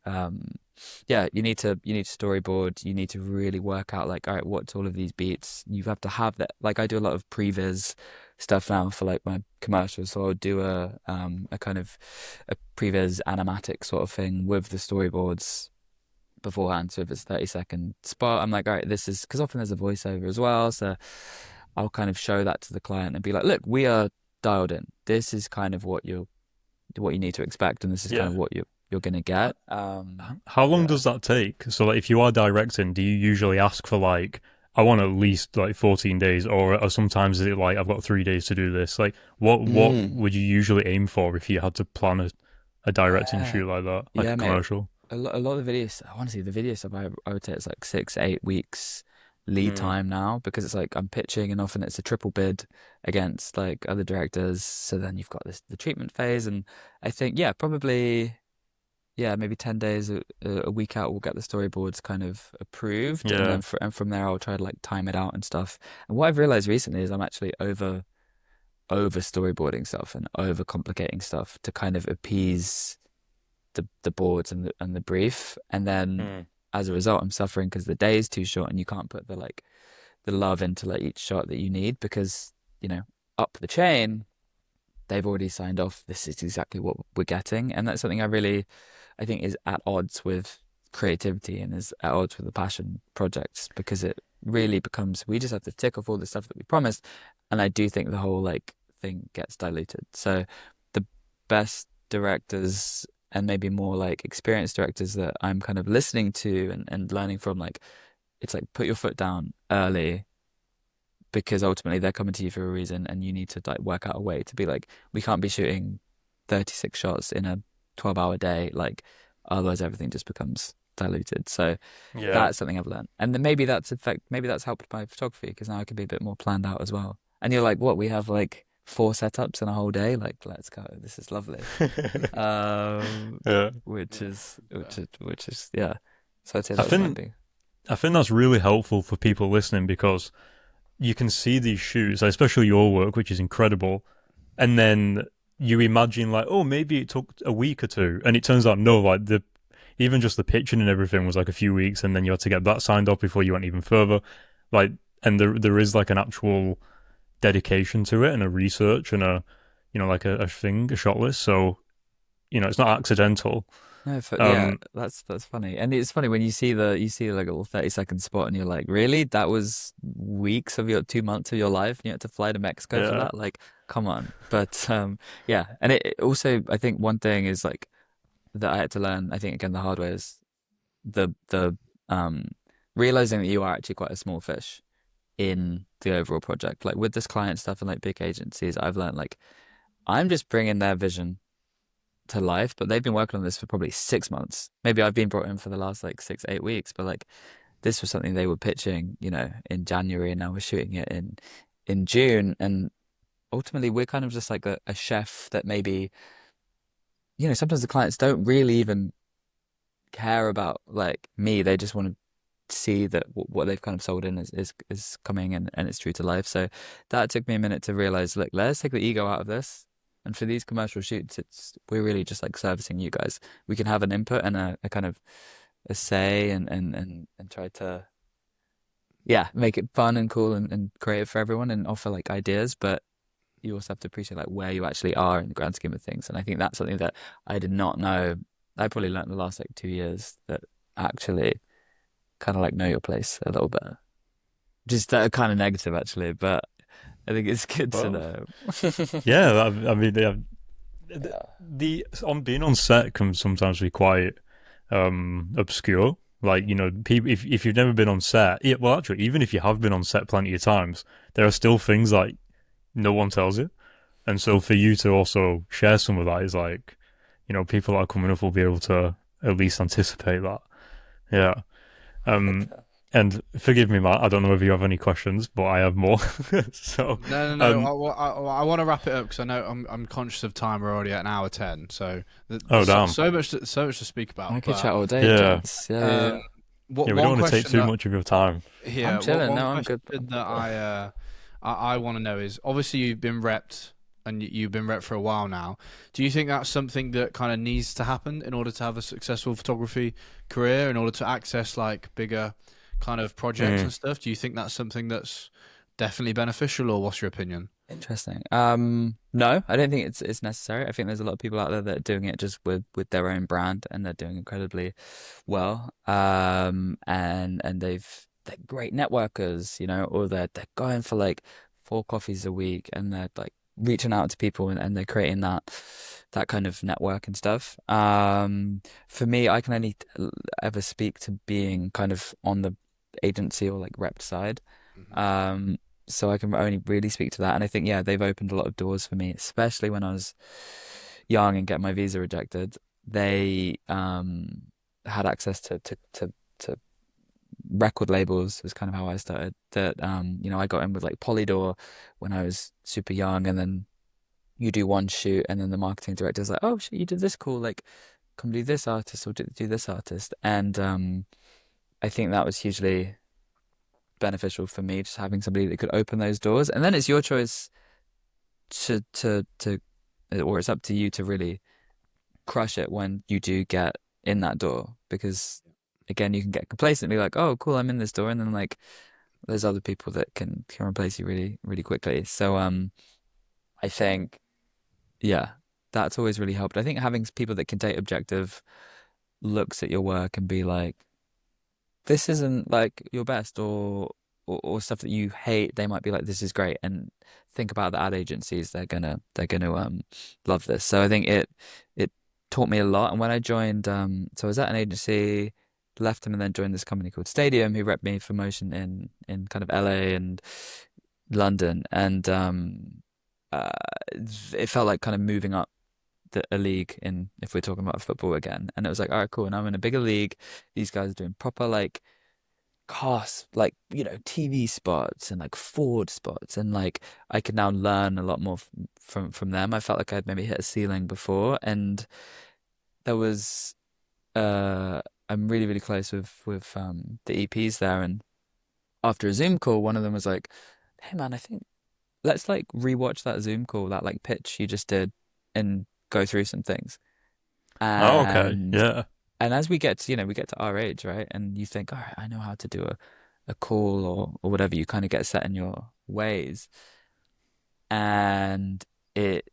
[SPEAKER 1] yeah, you need to storyboard. You need to really work out like, all right, what's all of these beats? You have to have that. Like I do a lot of previs stuff now for like my commercials, so I'll do a kind of a previs animatic sort of thing with the storyboards beforehand. So if it's 30-second spot, I'm like, all right, this is because often there's a voiceover as well, so I'll kind of show that to the client and be like, look, we are dialed in. This is kind of what you need to expect, and this is kind
[SPEAKER 4] Yeah.
[SPEAKER 1] of what you're gonna get.
[SPEAKER 3] how long
[SPEAKER 1] Yeah.
[SPEAKER 3] does that take? So like if you are directing, do you usually ask for like I want at least like 14 days, or sometimes is it like I've got 3 days to do this? Like what
[SPEAKER 4] Mm.
[SPEAKER 3] would you usually aim for if you had to plan a directing
[SPEAKER 1] Yeah,
[SPEAKER 3] shoot like that, like a
[SPEAKER 1] yeah, mate.
[SPEAKER 3] commercial?
[SPEAKER 1] A lot of the videos, honestly, the video stuff, I would say it's like 6-8 weeks lead
[SPEAKER 4] Mm.
[SPEAKER 1] time now because it's like I'm pitching and often it's a triple bid against like other directors. So then you've got the treatment phase, and I think yeah, probably yeah, maybe 10 days a week out, we'll get the storyboards kind of approved, and
[SPEAKER 3] Yeah.
[SPEAKER 1] then and from there I'll try to like time it out and stuff. And what I've realized recently is I'm actually over storyboarding stuff and over complicating stuff to kind of appease the boards and the brief, and then
[SPEAKER 4] Mm.
[SPEAKER 1] as a result, I'm suffering because the day is too short and you can't put the love into like each shot that you need because up the chain they've already signed off. This is exactly what we're getting, and that's something I think is at odds with creativity and is at odds with the passion projects because really becomes, we just have to tick off all the stuff that we promised. And I do think the whole like thing gets diluted. So the best directors and maybe more like experienced directors that I'm kind of listening to and learning from, like, it's like put your foot down early, because ultimately they're coming to you for a reason, and you need to like work out a way to be like, we can't be shooting 36 shots in a 12-hour day, like otherwise everything just becomes diluted. So
[SPEAKER 3] Yeah.
[SPEAKER 1] that's something I've learned. And then maybe that's helped my photography, because now I can be a bit more planned out as well. And you're like, what, we have like 4 setups in a whole day? Like, let's go. This is lovely.
[SPEAKER 3] Yeah.
[SPEAKER 1] Which is yeah. So I'd say
[SPEAKER 3] I
[SPEAKER 1] that was my
[SPEAKER 3] think
[SPEAKER 1] big.
[SPEAKER 3] I think that's really helpful for people listening because you can see these shoots, especially your work, which is incredible, and then you imagine like, oh, maybe it took a week or two, and it turns out no, like the even just the pitching and everything was like a few weeks, and then you had to get that signed off before you went even further, like, and there is like an actual dedication to it and a research and a like a shot list, so it's not accidental.
[SPEAKER 1] No, yeah,
[SPEAKER 3] Um,
[SPEAKER 1] that's funny, and it's funny when you see like a little 30-second spot, and you're like, really? That was weeks of your 2 months of your life, and you had to fly to Mexico for
[SPEAKER 3] yeah,
[SPEAKER 1] that? Like, come on. But yeah, and it also, I think one thing is like that I had to learn. I think again the hard way is the um realizing that you are actually quite a small fish in the overall project. Like with this client stuff and like big agencies, I've learned like I'm just bringing their vision to life, but they've been working on this for probably 6 months. Maybe I've been brought in for the last like 6, 8 weeks, but like this was something they were pitching, in January, and now we're shooting it in June. And ultimately, we're kind of just like a chef that maybe, sometimes the clients don't really even care about like me. They just want to see that what they've kind of sold in is coming, and it's true to life. So that took me a minute to realize, look, let's take the ego out of this. And for these commercial shoots, we're really just like servicing you guys. We can have an input and a kind of a say, and try to, yeah, make it fun and cool and creative for everyone, and offer like ideas. But you also have to appreciate like where you actually are in the grand scheme of things. And I think that's something that I did not know. I probably learned in the last like 2 years, that actually kind of like know your place a little bit. Just kind of negative actually, but I think it's good to
[SPEAKER 3] well,
[SPEAKER 1] know.
[SPEAKER 3] yeah. I mean,
[SPEAKER 1] Yeah.
[SPEAKER 3] the on being on set can sometimes be quite obscure. Like, people, if you've never been on set, yeah, well, actually, even if you have been on set plenty of times, there are still things like no one tells you. And so for you to also share some of that is like, people that are coming up will be able to at least anticipate that. Yeah.
[SPEAKER 1] Like
[SPEAKER 3] Um, and forgive me, Matt, I don't know if you have any questions, but I have more. So,
[SPEAKER 2] No, no, no.
[SPEAKER 3] um,
[SPEAKER 2] I want to wrap it up because I know I'm conscious of time. We're already at an hour 10, so
[SPEAKER 3] oh,
[SPEAKER 2] there's so,
[SPEAKER 3] damn.
[SPEAKER 2] so much to speak about.
[SPEAKER 1] I could
[SPEAKER 2] But
[SPEAKER 1] chat all day,
[SPEAKER 3] Yeah.
[SPEAKER 1] gents. Yeah, yeah,
[SPEAKER 2] um,
[SPEAKER 1] yeah.
[SPEAKER 3] Yeah, we don't
[SPEAKER 2] one
[SPEAKER 3] want to take
[SPEAKER 2] question
[SPEAKER 3] too
[SPEAKER 2] that
[SPEAKER 3] much of your time.
[SPEAKER 1] I'm
[SPEAKER 2] here,
[SPEAKER 1] chilling.
[SPEAKER 2] one
[SPEAKER 1] No, I'm
[SPEAKER 2] question
[SPEAKER 1] good. I'm
[SPEAKER 2] that
[SPEAKER 1] good.
[SPEAKER 2] I want to know is obviously you've been repped and you've been repped for a while now. Do you think that's something that kind of needs to happen in order to have a successful photography career, in order to access like bigger kind of projects
[SPEAKER 3] Mm.
[SPEAKER 2] and stuff? Do you think that's something that's definitely beneficial, or what's your opinion?
[SPEAKER 1] Interesting. No, I don't think it's necessary. I think there's a lot of people out there that are doing it just with their own brand, and they're doing incredibly well. And they're great networkers, or they're going for like 4 coffees a week, and they're like reaching out to people, and they're creating that kind of network and stuff. For me, I can only ever speak to being kind of on the agency or like rep side.
[SPEAKER 2] Hmm.
[SPEAKER 1] Um, so I can only really speak to that. And I think, yeah, they've opened a lot of doors for me, especially when I was young and get my visa rejected. They had access to record labels, was kind of how I started. That I got in with like Polydor when I was super young, and then you do one shoot, and then the marketing director's like, "Oh, shit, you did this cool, like come do this artist or do this artist." And I think that was hugely beneficial for me, just having somebody that could open those doors. And then it's your choice to or it's up to you to really crush it when you do get in that door, because again, you can get complacent and be like, oh cool, I'm in this door, and then like there's other people that can replace you really really quickly. So I think, yeah, that's always really helped. I think having people that can take objective looks at your work and be like, this isn't like your best, or or stuff that you hate, they might be like, "This is great," and think about the ad agencies, they're gonna love this. So I think it taught me a lot. And when I joined, so I was at an agency, left them, and then joined this company called Stadium, who rep me for motion in kind of LA and London, and uh, it felt like kind of moving up a league in if we're talking about football again. And it was like, all right, cool. And I'm in a bigger league. These guys are doing proper like cast, like, TV spots and like Ford spots, and like I could now learn a lot more from them. I felt like I'd maybe hit a ceiling before, and there was I'm really really close with the EPs there, and after a Zoom call, one of them was like, "Hey man, I think let's like rewatch that Zoom call, that like pitch you just did, and go through some things."
[SPEAKER 3] Oh, okay.
[SPEAKER 1] And
[SPEAKER 3] Yeah.
[SPEAKER 1] as we get to, we get to our age, right? And you think, all right, I know how to do a call or whatever. You kind of get set in your ways. And it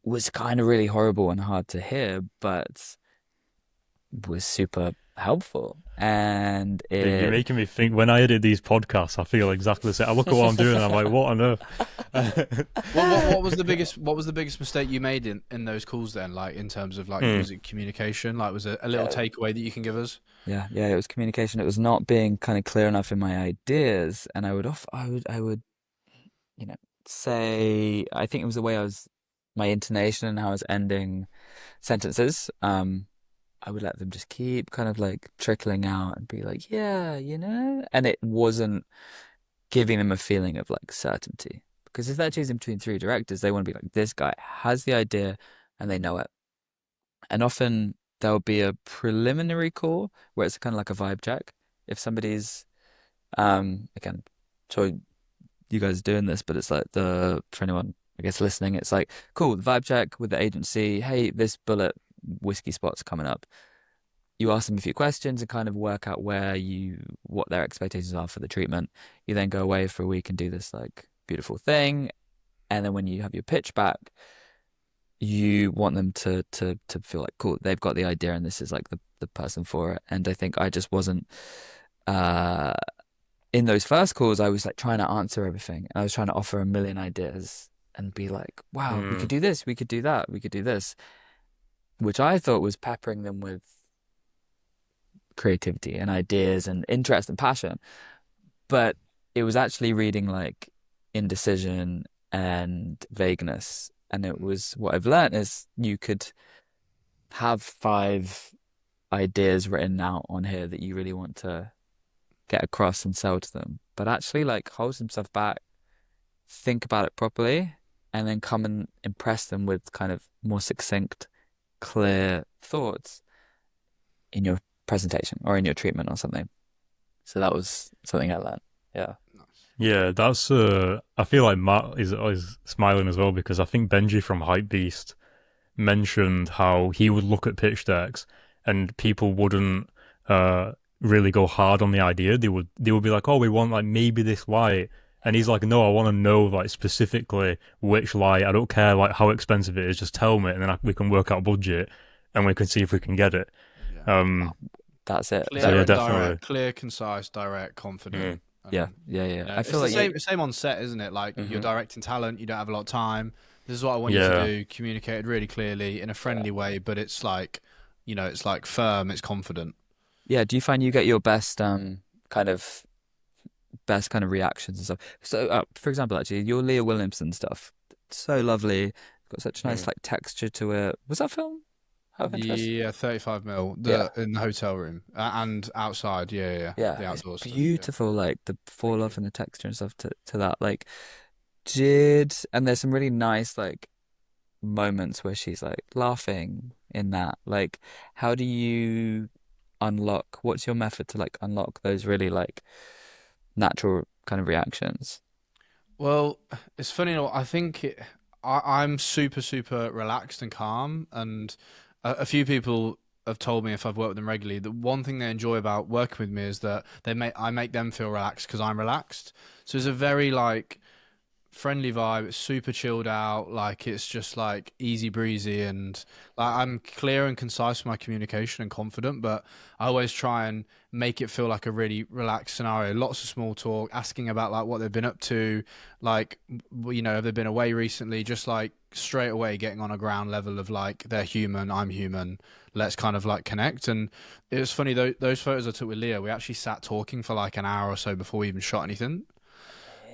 [SPEAKER 1] was kind of really horrible and hard to hear, but was super helpful. And
[SPEAKER 3] You're
[SPEAKER 1] it
[SPEAKER 3] making me think. When I edit these podcasts, I feel exactly the same. I look at what I'm doing, and I'm like, what on earth?
[SPEAKER 2] What was the biggest mistake you made in those calls then? Like in terms of like,
[SPEAKER 3] Hmm.
[SPEAKER 2] was it communication? Like, was it a little
[SPEAKER 1] yeah,
[SPEAKER 2] takeaway that you can give us?
[SPEAKER 1] yeah, it was communication. It was not being kind of clear enough in my ideas. And I would you know, say, I think it was the way my intonation and how I was ending sentences. I would let them just keep kind of like trickling out and be like, yeah, and it wasn't giving them a feeling of like certainty. Because if they're choosing between three directors, they want to be like, this guy has the idea and they know it. And often there'll be a preliminary call where it's kind of like a vibe check. If somebody's, again, so you guys are doing this, but it's like for anyone, I guess, listening, it's like, cool, the vibe check with the agency. Hey, this bullet whiskey spot's coming up. You ask them a few questions and kind of work out what their expectations are for the treatment. You then go away for a week and do this like beautiful thing. And then when you have your pitch back, you want them to feel like, cool, they've got the idea and this is like the person for it. And I think I just wasn't, uh, in those first calls, I was like trying to answer everything. I was trying to offer a million ideas and be like, wow, we
[SPEAKER 3] Hmm.
[SPEAKER 1] could do this, we could do that, we could do this, which I thought was peppering them with creativity and ideas and interest and passion. But it was actually reading like indecision and vagueness. And it was what I've learned is you could have five ideas written out on here that you really want to get across and sell to them, but actually like hold some stuff back, think about it properly, and then come and impress them with kind of more succinct, clear thoughts in your presentation or in your treatment or something. So that was something I learned. Yeah.
[SPEAKER 3] Yeah, that's. I feel like Matt is smiling as well because I think Benji from Hypebeast mentioned how he would look at pitch decks and people wouldn't really go hard on the idea. They would be like, oh, we want like maybe this light, and he's like, no, I want to know like specifically which light. I don't care like how expensive it is. Just tell me, and then we can work out budget and we can see if we can get it.
[SPEAKER 2] Yeah.
[SPEAKER 3] Um.
[SPEAKER 1] That's it.
[SPEAKER 3] So
[SPEAKER 2] Clear
[SPEAKER 3] yeah,
[SPEAKER 2] and
[SPEAKER 3] definitely.
[SPEAKER 2] direct, clear, concise, direct,
[SPEAKER 3] Mm.
[SPEAKER 2] confident,
[SPEAKER 1] Yeah,
[SPEAKER 2] and
[SPEAKER 1] yeah,
[SPEAKER 2] you
[SPEAKER 1] yeah.
[SPEAKER 2] know,
[SPEAKER 1] I
[SPEAKER 2] it's
[SPEAKER 1] feel
[SPEAKER 2] the
[SPEAKER 1] like yeah.
[SPEAKER 2] same on set, isn't it? Like you're
[SPEAKER 1] Hmm.
[SPEAKER 2] directing talent, you don't have a lot of time. This is what I want you to
[SPEAKER 3] Yeah.
[SPEAKER 2] do. Communicated really clearly in a
[SPEAKER 1] Yeah.
[SPEAKER 2] friendly way, but it's like, it's like firm, it's confident.
[SPEAKER 1] Yeah, do you find you get your kind of best kind of reactions and stuff? So, for example, actually, your Leah Williamson stuff, so lovely. Got such nice
[SPEAKER 3] Mm.
[SPEAKER 1] like texture to it. Was that film? Out of interest?
[SPEAKER 2] Yeah, 35 mil.
[SPEAKER 1] Yeah.
[SPEAKER 2] The in the hotel room and outside. Yeah, yeah, yeah.
[SPEAKER 1] Yeah,
[SPEAKER 2] The
[SPEAKER 1] it's
[SPEAKER 2] outdoor stuff. Yeah.
[SPEAKER 1] beautiful, like the fall
[SPEAKER 2] Thank you.
[SPEAKER 1] off and the texture and stuff to that. Like, and there's some really nice like moments where she's like laughing in that. Like, how do you what's your method to like unlock those really like natural kind of reactions?
[SPEAKER 2] Well, it's funny. I think I'm super, super relaxed and calm, and a few people have told me if I've worked with them regularly, the one thing they enjoy about working with me is that I make them feel relaxed because I'm relaxed. So it's a very like friendly vibe. It's super chilled out. Like it's just like easy breezy, and like I'm clear and concise with my communication and confident. But I always try and make it feel like a really relaxed scenario. Lots of small talk, asking about like what they've been up to, like have they been away recently? Just like straight away getting on a ground level of like they're human, I'm human. Let's kind of like connect. And it was funny though, those photos I took with Leah. We actually sat talking for like an hour or so before we even shot anything.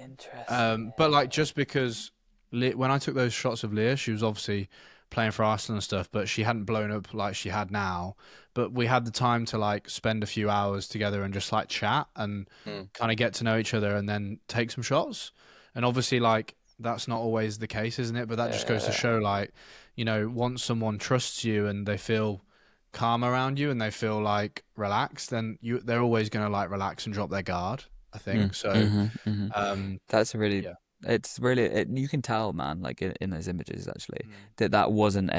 [SPEAKER 1] Interesting.
[SPEAKER 2] But like just because when I took those shots of Leah, she was obviously playing for Arsenal and stuff, but she hadn't blown up like she had now. But we had the time to like spend a few hours together and just like chat and kind of get to know each other and then take some shots. And obviously, like that's not always the case, isn't it? But that just goes to show, like, once someone trusts you and they feel calm around you and they feel like relaxed, then they're always gonna like relax and drop their guard, I think. So,
[SPEAKER 1] That's a really,
[SPEAKER 2] yeah.
[SPEAKER 1] it's really, you can tell, man, like in those images actually,
[SPEAKER 2] Mm.
[SPEAKER 1] that wasn't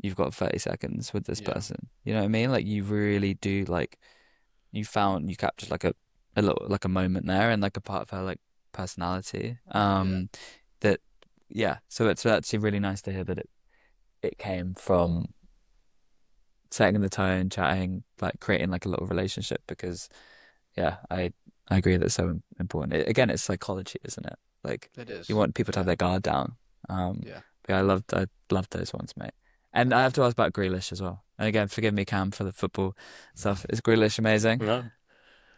[SPEAKER 1] you've got 30 seconds with this
[SPEAKER 2] Yeah.
[SPEAKER 1] person. You know what I mean? Like you really do, like, you captured like a little, like a moment there and like a part of her like personality.
[SPEAKER 2] Yeah.
[SPEAKER 1] That, yeah. So it's actually really nice to hear that it came from setting the tone, chatting, like creating like a little relationship because, yeah, I agree that's so important. Again, it's psychology, isn't it? Like
[SPEAKER 2] It
[SPEAKER 1] you
[SPEAKER 2] is.
[SPEAKER 1] want people to have
[SPEAKER 2] Yeah.
[SPEAKER 1] their guard down.
[SPEAKER 2] Yeah.
[SPEAKER 1] But yeah, I loved those ones, mate. And I have to ask about Grealish as well. And again, forgive me, Cam, for the football stuff. Is Grealish amazing?
[SPEAKER 3] No.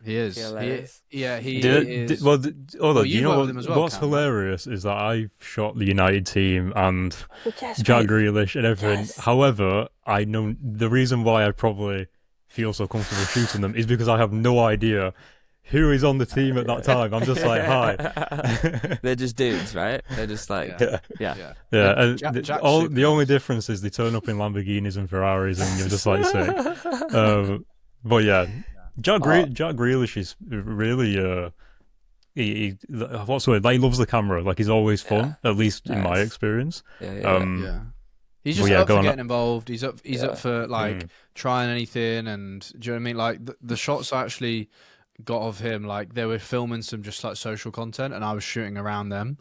[SPEAKER 2] He
[SPEAKER 1] Is he
[SPEAKER 2] is.
[SPEAKER 1] hilarious?
[SPEAKER 2] He is.
[SPEAKER 3] Hold
[SPEAKER 2] Well,
[SPEAKER 3] on, do you
[SPEAKER 2] you've
[SPEAKER 3] know
[SPEAKER 2] worked with him as well,
[SPEAKER 3] what's
[SPEAKER 2] Cam, right?
[SPEAKER 3] hilarious is that I shot the United team and
[SPEAKER 1] Oh, yes,
[SPEAKER 3] Jack
[SPEAKER 1] mate.
[SPEAKER 3] Grealish and everything.
[SPEAKER 1] Yes.
[SPEAKER 3] However, I know the reason why I probably feel so comfortable shooting them is because I have no idea who is on the team at that time. I'm just like, hi.
[SPEAKER 1] They're just dudes, right? They're just like,
[SPEAKER 2] Yeah.
[SPEAKER 1] yeah.
[SPEAKER 2] Yeah.
[SPEAKER 3] Yeah, and
[SPEAKER 2] Jack's super
[SPEAKER 3] the only
[SPEAKER 2] nice.
[SPEAKER 3] difference is they turn up in Lamborghinis and Ferraris, and you're just like sick. But yeah,
[SPEAKER 1] Oh,
[SPEAKER 3] Jack Grealish is really what's the word? Like, he loves the camera. Like he's always
[SPEAKER 1] yeah.
[SPEAKER 3] fun, at least in my
[SPEAKER 1] Nice.
[SPEAKER 3] experience.
[SPEAKER 1] Yeah, yeah, yeah.
[SPEAKER 3] Um,
[SPEAKER 2] Yeah. He's
[SPEAKER 3] but
[SPEAKER 2] just
[SPEAKER 3] yeah,
[SPEAKER 2] up for
[SPEAKER 3] going
[SPEAKER 2] getting involved. He's up
[SPEAKER 1] Yeah.
[SPEAKER 2] for like
[SPEAKER 3] mm,
[SPEAKER 2] trying anything, and do you know what I mean? Like the shots I actually got of him, like they were filming some just like social content, and I was shooting around them.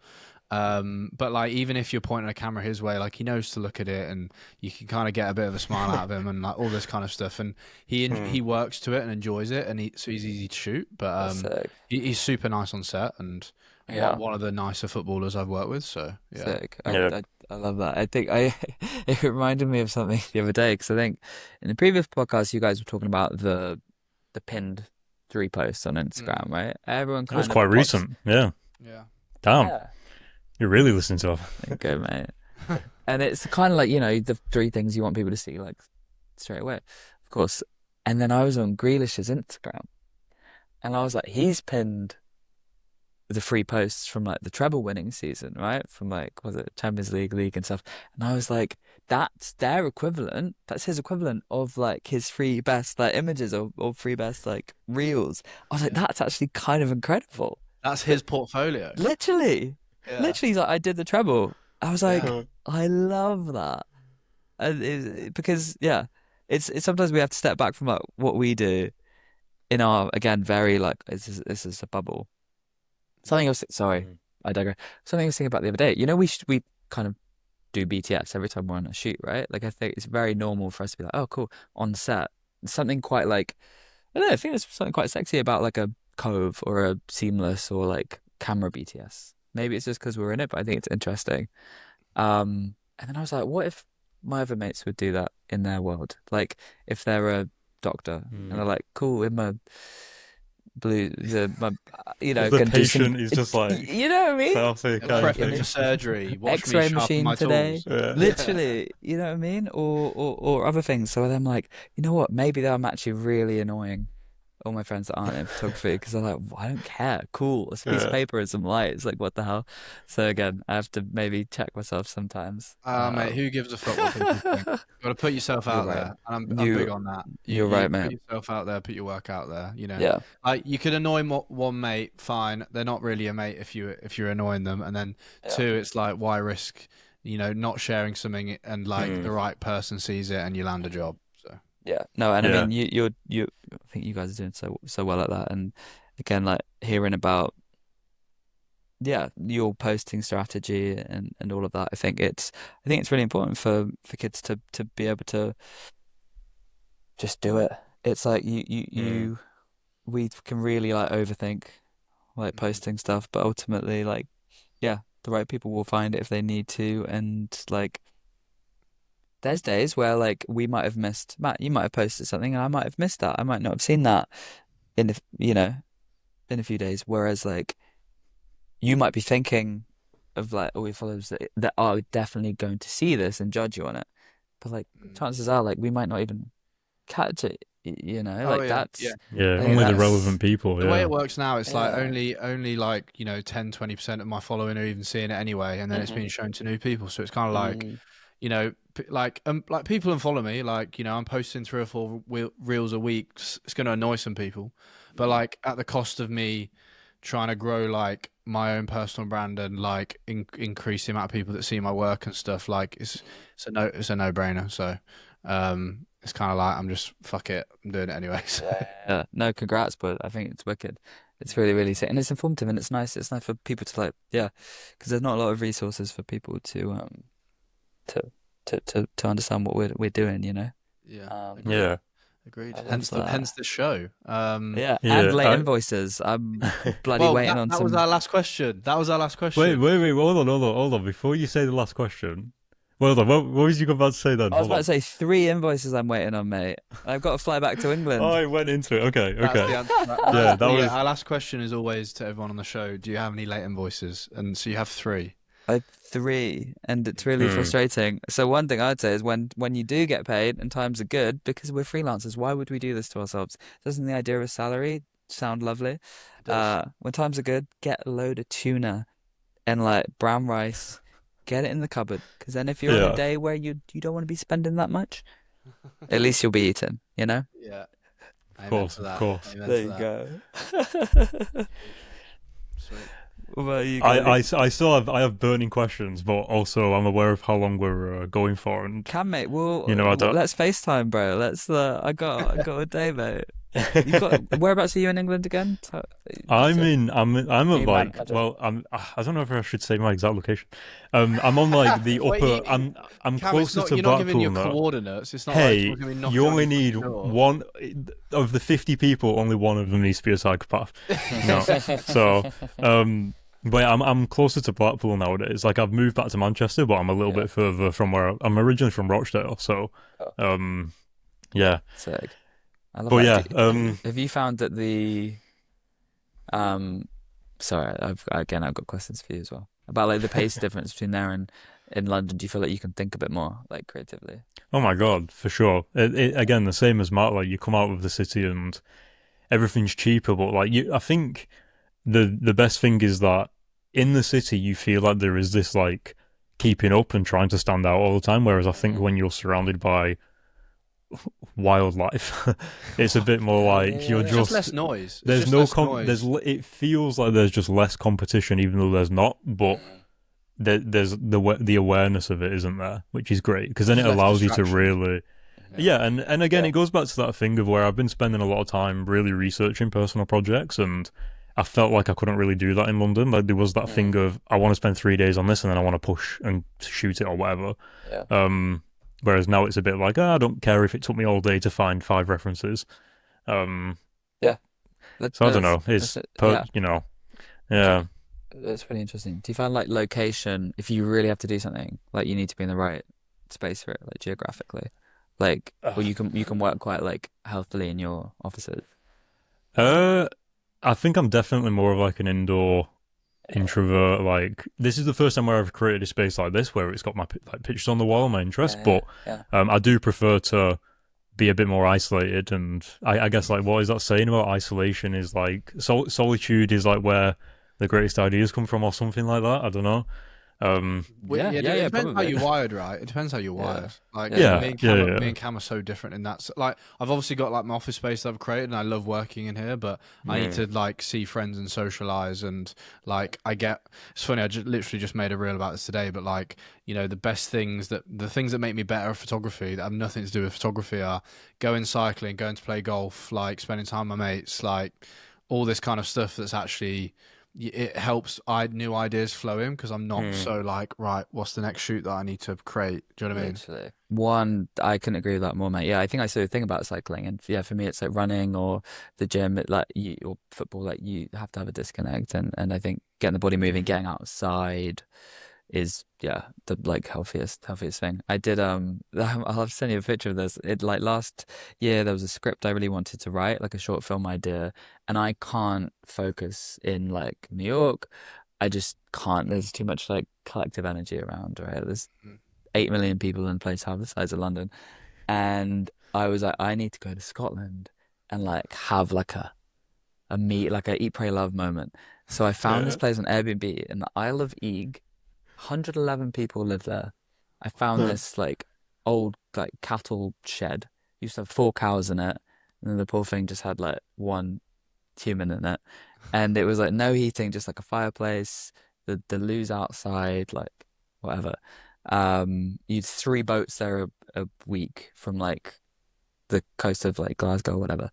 [SPEAKER 2] But like even if you're pointing a camera his way, like he knows to look at it, and you can kind of get a bit of a smile out of him, and like all this kind of stuff. And he
[SPEAKER 3] mm,
[SPEAKER 2] works to it and enjoys it, and so he's easy to shoot. But
[SPEAKER 1] That's sick.
[SPEAKER 2] he's super nice on set, and
[SPEAKER 1] Yeah.
[SPEAKER 2] one of the nicer footballers I've worked with. So yeah.
[SPEAKER 1] Sick.
[SPEAKER 3] yeah,
[SPEAKER 1] I love that. I think it reminded me of something the other day because I think in the previous podcast you guys were talking about the pinned three posts on Instagram,
[SPEAKER 2] Mm.
[SPEAKER 1] right? Everyone
[SPEAKER 3] that was
[SPEAKER 1] kind
[SPEAKER 3] quite
[SPEAKER 1] of pops.
[SPEAKER 3] recent. Yeah,
[SPEAKER 2] Yeah.
[SPEAKER 3] damn,
[SPEAKER 1] Yeah.
[SPEAKER 3] you're really listening to her.
[SPEAKER 1] There you go, mate. And it's kind of like, the three things you want people to see like straight away, of course. And then I was on Grealish's Instagram and I was like, he's pinned the free posts from like the treble winning season, right? From like, was it Champions League and stuff? And I was like, that's their equivalent. That's his equivalent of like his three best like images or three best like reels. I was like,
[SPEAKER 2] Yeah.
[SPEAKER 1] that's actually kind of incredible.
[SPEAKER 2] That's his portfolio.
[SPEAKER 1] Literally,
[SPEAKER 2] Yeah.
[SPEAKER 1] literally, he's like, I did the treble. I was like,
[SPEAKER 2] Yeah.
[SPEAKER 1] I love that. And because yeah, it's sometimes we have to step back from like what we do in our again very like this is a bubble. Something else. Sorry,
[SPEAKER 3] Mm.
[SPEAKER 1] I digress. Something I was thinking about the other day. We kind of do BTS every time we're on a shoot, right? Like I think it's very normal for us to be like, oh, cool, on set. Something quite like I don't know. I think there's something quite sexy about like a Cove or a Seamless or like camera BTS. Maybe it's just because we're in it, but I think it's interesting. And then I was like, what if my other mates would do that in their world? Like if they're a doctor and they're
[SPEAKER 3] Mm.
[SPEAKER 1] like, cool, in my blue, my,
[SPEAKER 3] The
[SPEAKER 1] can do some,
[SPEAKER 3] patient is just like
[SPEAKER 1] you know what I mean?
[SPEAKER 3] selfie kind of
[SPEAKER 2] Prepping
[SPEAKER 3] thing.
[SPEAKER 2] for surgery. Watch me
[SPEAKER 1] X-ray
[SPEAKER 2] sharpen
[SPEAKER 1] machine
[SPEAKER 2] my
[SPEAKER 1] today,
[SPEAKER 2] tools.
[SPEAKER 3] Yeah.
[SPEAKER 1] literally, you know what I mean? Or other things. So then I'm like, you know what? Maybe I'm actually really annoying all my friends that aren't in photography because they're like, well, I don't care. Cool, it's a piece of
[SPEAKER 3] Yeah.
[SPEAKER 1] paper and some lights. Like, what the hell? So again, I have to maybe check myself sometimes.
[SPEAKER 2] Mate, who gives a fuck what people think? Got to put yourself
[SPEAKER 1] You're
[SPEAKER 2] out
[SPEAKER 1] right.
[SPEAKER 2] there, and I'm big on that.
[SPEAKER 1] You're
[SPEAKER 2] You
[SPEAKER 1] right,
[SPEAKER 2] put
[SPEAKER 1] mate.
[SPEAKER 2] yourself out there, put your work out there.
[SPEAKER 1] Yeah,
[SPEAKER 2] Like you could annoy one mate, fine. They're not really a mate if you're annoying them, and then
[SPEAKER 1] yeah,
[SPEAKER 2] two, it's like why risk, not sharing something and like the
[SPEAKER 3] Mm.
[SPEAKER 2] right person sees it and you land a job. So
[SPEAKER 1] yeah. No, and I
[SPEAKER 3] Yeah.
[SPEAKER 1] mean, you. I think you guys are doing so well at that. And again, like hearing about yeah, your posting strategy and all of that. I think it's really important for kids to be able to just do it. It's like
[SPEAKER 3] Mm.
[SPEAKER 1] we can really like overthink like
[SPEAKER 2] Mhm.
[SPEAKER 1] posting stuff, but ultimately like yeah, the right people will find it if they need to, and like there's days where like we might have missed Matt, you might have posted something and I might have missed that. I might not have seen that in the in a few days. Whereas like you might be thinking of like all your followers that are definitely going to see this and judge you on it. But like
[SPEAKER 2] Mm.
[SPEAKER 1] chances are like we might not even catch it,
[SPEAKER 2] Oh
[SPEAKER 1] like
[SPEAKER 2] yeah, yeah.
[SPEAKER 3] Yeah,
[SPEAKER 1] I think
[SPEAKER 3] only the relevant
[SPEAKER 1] that's
[SPEAKER 3] people.
[SPEAKER 2] The way
[SPEAKER 3] Yeah.
[SPEAKER 2] it works now, it's like
[SPEAKER 1] yeah.
[SPEAKER 2] only like 10-20% of my following are even seeing it anyway, and then it's being
[SPEAKER 1] Hmm.
[SPEAKER 2] shown to new people. So it's kind of like
[SPEAKER 1] Mm.
[SPEAKER 2] like people unfollow me, like I'm posting 3 or 4 reels a week. It's going to annoy some people, but
[SPEAKER 1] Mm.
[SPEAKER 2] like at the cost of me trying to grow like my own personal brand and like increase the amount of people that see my work and stuff. Like it's a no brainer. So it's kind of like I'm just fuck it, I'm doing it anyway. So.
[SPEAKER 1] Yeah, no, congrats, but I think it's wicked. It's really, really sick, and it's informative, and it's nice. It's nice for people to like, yeah, because there's not a lot of resources for people to to understand what we're doing, you know.
[SPEAKER 2] Yeah, agreed.
[SPEAKER 3] Yeah.
[SPEAKER 2] Agreed.
[SPEAKER 1] I love that.
[SPEAKER 2] Hence the show.
[SPEAKER 1] Yeah, and
[SPEAKER 3] Yeah.
[SPEAKER 1] late invoices. I'm bloody
[SPEAKER 2] Well,
[SPEAKER 1] waiting on
[SPEAKER 2] that was
[SPEAKER 1] some.
[SPEAKER 2] our last question. That was our last
[SPEAKER 3] Wait,
[SPEAKER 2] question.
[SPEAKER 3] wait, wait, hold on. Before you say the last question, well done. What was you about to say then?
[SPEAKER 1] I was
[SPEAKER 3] Hold
[SPEAKER 1] about to
[SPEAKER 3] on.
[SPEAKER 1] say 3 invoices I'm waiting on, mate. I've got to fly back to
[SPEAKER 3] Oh,
[SPEAKER 1] England.
[SPEAKER 3] I went into it. Okay,
[SPEAKER 2] That's
[SPEAKER 3] okay.
[SPEAKER 2] the answer.
[SPEAKER 3] Yeah, that
[SPEAKER 2] But yeah,
[SPEAKER 3] was.
[SPEAKER 2] our last question is always to everyone on the show. Do you have any late invoices? And so you have three.
[SPEAKER 1] I have three, and it's really
[SPEAKER 3] Hmm.
[SPEAKER 1] frustrating. So one thing I'd say is when you do get paid and times are good, because we're freelancers, why would we do this to ourselves? Doesn't the idea of a salary sound lovely?
[SPEAKER 2] It does.
[SPEAKER 1] When times are good, get a load of tuna and like brown rice, get it in the cupboard. Because then if you're on a
[SPEAKER 3] Yeah,
[SPEAKER 1] day where you don't want to be spending that much, at least you'll be eating, you know?
[SPEAKER 2] Yeah.
[SPEAKER 3] of
[SPEAKER 2] Amen
[SPEAKER 3] course,
[SPEAKER 2] to
[SPEAKER 3] of
[SPEAKER 2] that.
[SPEAKER 3] course.
[SPEAKER 2] Amen
[SPEAKER 1] There
[SPEAKER 2] to
[SPEAKER 1] you
[SPEAKER 2] that.
[SPEAKER 1] go.
[SPEAKER 2] Sweet.
[SPEAKER 1] What about you, Cody?
[SPEAKER 3] I still have burning questions, but also I'm aware of how long we're going for, and
[SPEAKER 1] Can mate, well,
[SPEAKER 3] I don't.
[SPEAKER 1] let's FaceTime, bro. Let's. I got a day, mate. You got whereabouts are you in England again?
[SPEAKER 3] I'm
[SPEAKER 1] Are
[SPEAKER 3] at
[SPEAKER 1] you
[SPEAKER 3] like,
[SPEAKER 1] Manchester?
[SPEAKER 3] well, I don't know if I should say my exact location. I'm on like the
[SPEAKER 2] Wait,
[SPEAKER 3] upper. I'm
[SPEAKER 2] Cam, it's
[SPEAKER 3] closer
[SPEAKER 2] not.
[SPEAKER 3] to
[SPEAKER 2] You're not giving
[SPEAKER 3] Blackpool
[SPEAKER 2] your
[SPEAKER 3] now.
[SPEAKER 2] coordinates. It's not like
[SPEAKER 3] Hey,
[SPEAKER 2] someone's gonna be knocking
[SPEAKER 3] you
[SPEAKER 2] on your
[SPEAKER 3] only need
[SPEAKER 2] fucking door.
[SPEAKER 3] one of the 50 people. Only one of them needs to be a psychopath. So, but yeah, I'm closer to Blackpool nowadays. Like I've moved back to Manchester, but I'm a little
[SPEAKER 1] Yeah.
[SPEAKER 3] bit further from where I'm originally from Rochdale. So,
[SPEAKER 1] Oh,
[SPEAKER 3] um, yeah,
[SPEAKER 1] sick. I love
[SPEAKER 3] but
[SPEAKER 1] that.
[SPEAKER 3] yeah,
[SPEAKER 1] Have you found that the um? Sorry, I've got questions for you as well about like the pace difference between there and in London. Do you feel like you can think a bit more like creatively?
[SPEAKER 3] oh my god, for sure. Again, the same as Matt. Like you come out of the city and everything's cheaper, but like I think the best thing is that in the city you feel like there is this like keeping up and trying to stand out all the time. Whereas I think
[SPEAKER 1] Mm.
[SPEAKER 3] when you're surrounded by wildlife, it's a bit more
[SPEAKER 1] Yeah, yeah,
[SPEAKER 3] like
[SPEAKER 1] yeah,
[SPEAKER 3] you're
[SPEAKER 2] It's
[SPEAKER 1] yeah.
[SPEAKER 2] just
[SPEAKER 3] just
[SPEAKER 2] less noise. It's
[SPEAKER 3] there's
[SPEAKER 2] just
[SPEAKER 3] no
[SPEAKER 2] less noise.
[SPEAKER 3] it feels like there's just less competition, even though there's not. But
[SPEAKER 1] Mm.
[SPEAKER 3] there's the awareness of it isn't there, which is great because then
[SPEAKER 2] There's
[SPEAKER 3] it
[SPEAKER 2] less
[SPEAKER 3] allows you to
[SPEAKER 2] distractions.
[SPEAKER 3] really
[SPEAKER 1] Yeah.
[SPEAKER 3] yeah, and again,
[SPEAKER 1] Yeah.
[SPEAKER 3] it goes back to that thing of where I've been spending a lot of time really researching personal projects, and I felt like I couldn't really do that in London. Like there was that thing
[SPEAKER 1] Mm.
[SPEAKER 3] of I want to spend 3 days on this, and then I want to push and shoot it or whatever.
[SPEAKER 1] Yeah.
[SPEAKER 3] Um, whereas now it's a bit like I don't care if it took me all day to find 5 references. Um,
[SPEAKER 1] Yeah.
[SPEAKER 3] so I don't know.
[SPEAKER 1] That's
[SPEAKER 3] It's
[SPEAKER 1] it. Yeah.
[SPEAKER 3] yeah.
[SPEAKER 1] That's really interesting. Do you find like location, if you really have to do something, like you need to be in the right space for it, like geographically, like, or you can work quite like healthily in your offices.
[SPEAKER 3] Uh, I think I'm definitely more of like an indoor introvert. Like this is the first time where I've created a space like this where it's got my like pictures on the wall, my interests.
[SPEAKER 1] Yeah,
[SPEAKER 3] But
[SPEAKER 1] yeah,
[SPEAKER 3] I do prefer to be a bit more isolated. And I guess like what is that saying about isolation is like solitude is like where the greatest ideas come from, or something like that. I don't know.
[SPEAKER 1] yeah,
[SPEAKER 2] Yeah,
[SPEAKER 1] yeah,
[SPEAKER 2] it
[SPEAKER 1] yeah,
[SPEAKER 2] depends how
[SPEAKER 1] probably.
[SPEAKER 2] you're wired, right? It depends how you're
[SPEAKER 1] Yeah,
[SPEAKER 2] wired. Like
[SPEAKER 1] yeah,
[SPEAKER 3] yeah,
[SPEAKER 1] yeah.
[SPEAKER 3] yeah,
[SPEAKER 2] Me
[SPEAKER 3] yeah.
[SPEAKER 2] and Cam are so different in that. Like I've obviously got like my office space that I've created, and I love working in here. But I need
[SPEAKER 1] Mm.
[SPEAKER 2] to like see friends and socialize, and like I get. It's funny. I literally just made a reel about this today. But like the things that make me better at photography that have nothing to do with photography are going cycling, going to play golf, like spending time with my mates, like all this kind of stuff that's actually it helps new ideas flow in because I'm not
[SPEAKER 3] Mm.
[SPEAKER 2] so like, right, what's the next shoot that I need to create? Do you know what I mean?
[SPEAKER 1] Literally. One, I couldn't agree with that more, mate. Yeah, I think I sort of think about cycling, and yeah, for me, it's like running or the gym, like you or football. Like you have to have a disconnect, and I think getting the body moving, getting outside is yeah the like healthiest thing. I did I'll have to send you a picture of this. It like last year there was a script I really wanted to write, like a short film idea, and I can't focus in like New York. I just can't. There's too much like collective energy around, right? There's
[SPEAKER 2] Mm.
[SPEAKER 1] 8 million people in a place half the size of London. And I was like, I need to go to Scotland and like have like a meet, like a eat, pray, love moment. So I found this
[SPEAKER 3] Yeah.
[SPEAKER 1] place on Airbnb in the Isle of Ig. 111 people live there. I found this like old like cattle shed. Used to have 4 cows in it, and then the poor thing just had like one human in it. And it was like no heating, just like a fireplace, the loo's outside, like whatever. You'd 3 boats there a week from like the coast of like Glasgow or whatever.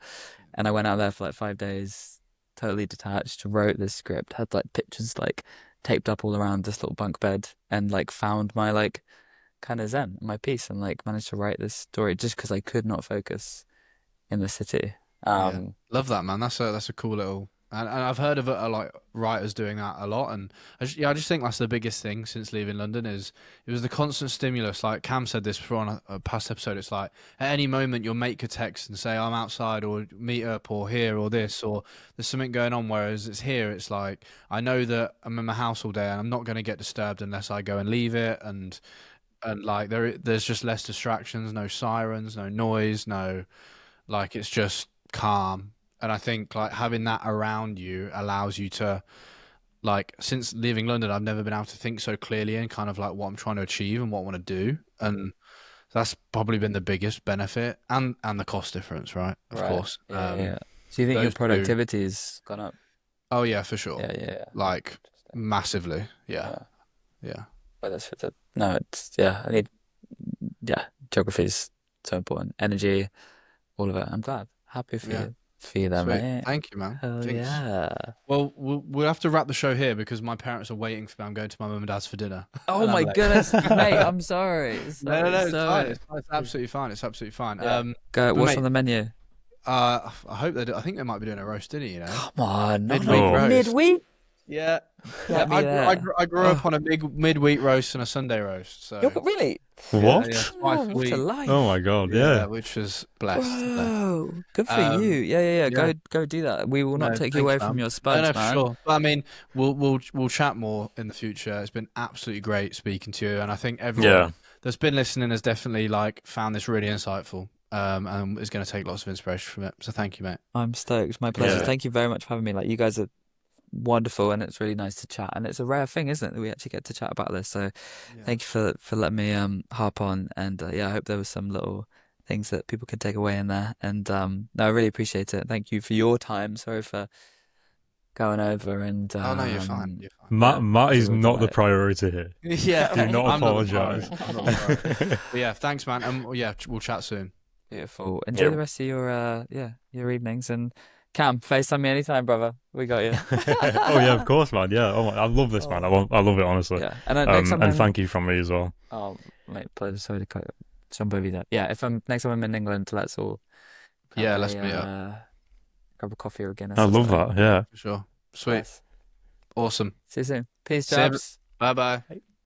[SPEAKER 1] And I went out there for like 5 days, totally detached, wrote this script, had like pictures like taped up all around this little bunk bed, and like found my like kind of zen, my peace, and like managed to write this story just because I could not focus in the city.
[SPEAKER 2] Yeah,
[SPEAKER 1] Um,
[SPEAKER 2] love that, man. That's a cool little. And I've heard of like writers doing that a lot, and I just think that's the biggest thing since leaving London is it was the constant stimulus. Like Cam said this before on a past episode, it's like at any moment you'll make a text and say I'm outside or meet up or here or this or there's something going on. Whereas it's here, it's like I know that I'm in my house all day and I'm not going to get disturbed unless I go and leave it, and like there's just less distractions, no sirens, no noise, no like it's just calm. And I think like having that around you allows you to like since leaving London, I've never been able to think so clearly and kind of like what I'm trying to achieve and what I want to do. And that's probably been the biggest benefit and the cost difference, right? Of
[SPEAKER 1] right.
[SPEAKER 2] course.
[SPEAKER 1] Yeah, yeah. So you think your
[SPEAKER 2] Those two.
[SPEAKER 1] productivity's gone up?
[SPEAKER 2] Oh yeah, for sure.
[SPEAKER 1] Yeah, yeah, yeah.
[SPEAKER 2] Like
[SPEAKER 1] Interesting.
[SPEAKER 2] massively. Yeah.
[SPEAKER 1] Yeah.
[SPEAKER 2] Yeah.
[SPEAKER 1] But that's for the no, it's yeah, I need yeah, geography is so important. Energy, all of it. I'm glad. Happy
[SPEAKER 2] Yeah.
[SPEAKER 1] for you there,
[SPEAKER 2] Sweet.
[SPEAKER 1] mate.
[SPEAKER 2] Thank you, man.
[SPEAKER 1] Hell
[SPEAKER 2] Thanks.
[SPEAKER 1] yeah.
[SPEAKER 2] Well, we'll have to wrap the show here because my parents are waiting for me. I'm going to my mum and dad's for dinner,
[SPEAKER 1] Oh
[SPEAKER 2] and I'm
[SPEAKER 1] my
[SPEAKER 2] late.
[SPEAKER 1] goodness, mate, I'm sorry.
[SPEAKER 2] No, no,
[SPEAKER 1] Sorry,
[SPEAKER 2] no, it's fine.
[SPEAKER 1] sorry.
[SPEAKER 2] It's fine. It's absolutely fine. It's absolutely fine.
[SPEAKER 1] Yeah. Go,
[SPEAKER 2] But
[SPEAKER 1] what's on
[SPEAKER 2] mate,
[SPEAKER 1] the menu?
[SPEAKER 2] I hope they do. I think they might be doing a roast dinner. You know,
[SPEAKER 1] Come on, not
[SPEAKER 2] midweek
[SPEAKER 3] Oh,
[SPEAKER 2] roast.
[SPEAKER 1] midweek.
[SPEAKER 2] Yeah, yeah.
[SPEAKER 1] Get me there.
[SPEAKER 2] I grew up
[SPEAKER 1] Oh,
[SPEAKER 2] on a midweek roast and a Sunday roast.
[SPEAKER 1] you're
[SPEAKER 2] So
[SPEAKER 1] really?
[SPEAKER 2] yeah,
[SPEAKER 3] what?
[SPEAKER 2] twice
[SPEAKER 1] Oh,
[SPEAKER 2] a
[SPEAKER 1] what a
[SPEAKER 2] week.
[SPEAKER 3] Oh my
[SPEAKER 1] life.
[SPEAKER 3] God,
[SPEAKER 2] Yeah,
[SPEAKER 3] yeah.
[SPEAKER 2] which was blessed. Blessed.
[SPEAKER 1] Bro, good for you. Yeah, yeah, yeah.
[SPEAKER 2] Yeah.
[SPEAKER 1] Go do that. We will not
[SPEAKER 2] No,
[SPEAKER 1] take you
[SPEAKER 2] thanks,
[SPEAKER 1] away from
[SPEAKER 2] man.
[SPEAKER 1] your
[SPEAKER 2] No, no,
[SPEAKER 1] spuds,
[SPEAKER 2] for
[SPEAKER 1] man.
[SPEAKER 2] sure. But I mean, we'll chat more in the future. It's been absolutely great speaking to you, and I think everyone
[SPEAKER 3] Yeah.
[SPEAKER 2] that's been listening has definitely like found this really insightful, and is going to take lots of inspiration from it. So thank you, mate.
[SPEAKER 1] I'm stoked. My pleasure.
[SPEAKER 3] Yeah.
[SPEAKER 2] Sweet.
[SPEAKER 1] Thank you very much for having me. Like, you guys are wonderful, and it's really nice to chat. And it's a rare thing, isn't it, that we actually get to chat about this. So
[SPEAKER 2] Yeah.
[SPEAKER 1] thank you for letting me harp on. And yeah, I hope there was some little things that people could take away in there. And no, I really appreciate it. Thank you for your time. Sorry for going over. And
[SPEAKER 2] Oh no, you're fine. You're fine.
[SPEAKER 1] yeah,
[SPEAKER 3] Matt is
[SPEAKER 1] enjoyed the
[SPEAKER 3] not the
[SPEAKER 1] night.
[SPEAKER 3] priority here.
[SPEAKER 2] Yeah,
[SPEAKER 3] Do not
[SPEAKER 2] I'm not the priority.
[SPEAKER 3] apologize.
[SPEAKER 2] I'm not the priority. But yeah, thanks, man. And yeah, we'll chat soon.
[SPEAKER 1] Beautiful. Enjoy
[SPEAKER 3] Yeah.
[SPEAKER 1] the rest of your your evenings. And Cam, FaceTime me anytime, brother. We got you.
[SPEAKER 3] Oh yeah, of course, man. Yeah. Oh, I love this, man.
[SPEAKER 1] Oh.
[SPEAKER 3] I love it honestly.
[SPEAKER 1] Yeah. And next time
[SPEAKER 3] And
[SPEAKER 1] I'm
[SPEAKER 3] thank you from me as well.
[SPEAKER 1] oh mate, pleasure. Sorry to cut jump over that. Yeah, if I'm next time I'm in England, let's all grab
[SPEAKER 2] Yeah,
[SPEAKER 1] a
[SPEAKER 2] let's meet up
[SPEAKER 1] grab a coffee or a Guinness
[SPEAKER 3] I
[SPEAKER 1] or
[SPEAKER 3] love
[SPEAKER 1] something.
[SPEAKER 3] that. Yeah.
[SPEAKER 2] for sure. Sweet.
[SPEAKER 1] Yes.
[SPEAKER 2] Awesome.
[SPEAKER 1] See you soon. Peace,
[SPEAKER 2] See you.
[SPEAKER 1] chaps.
[SPEAKER 2] Bye bye.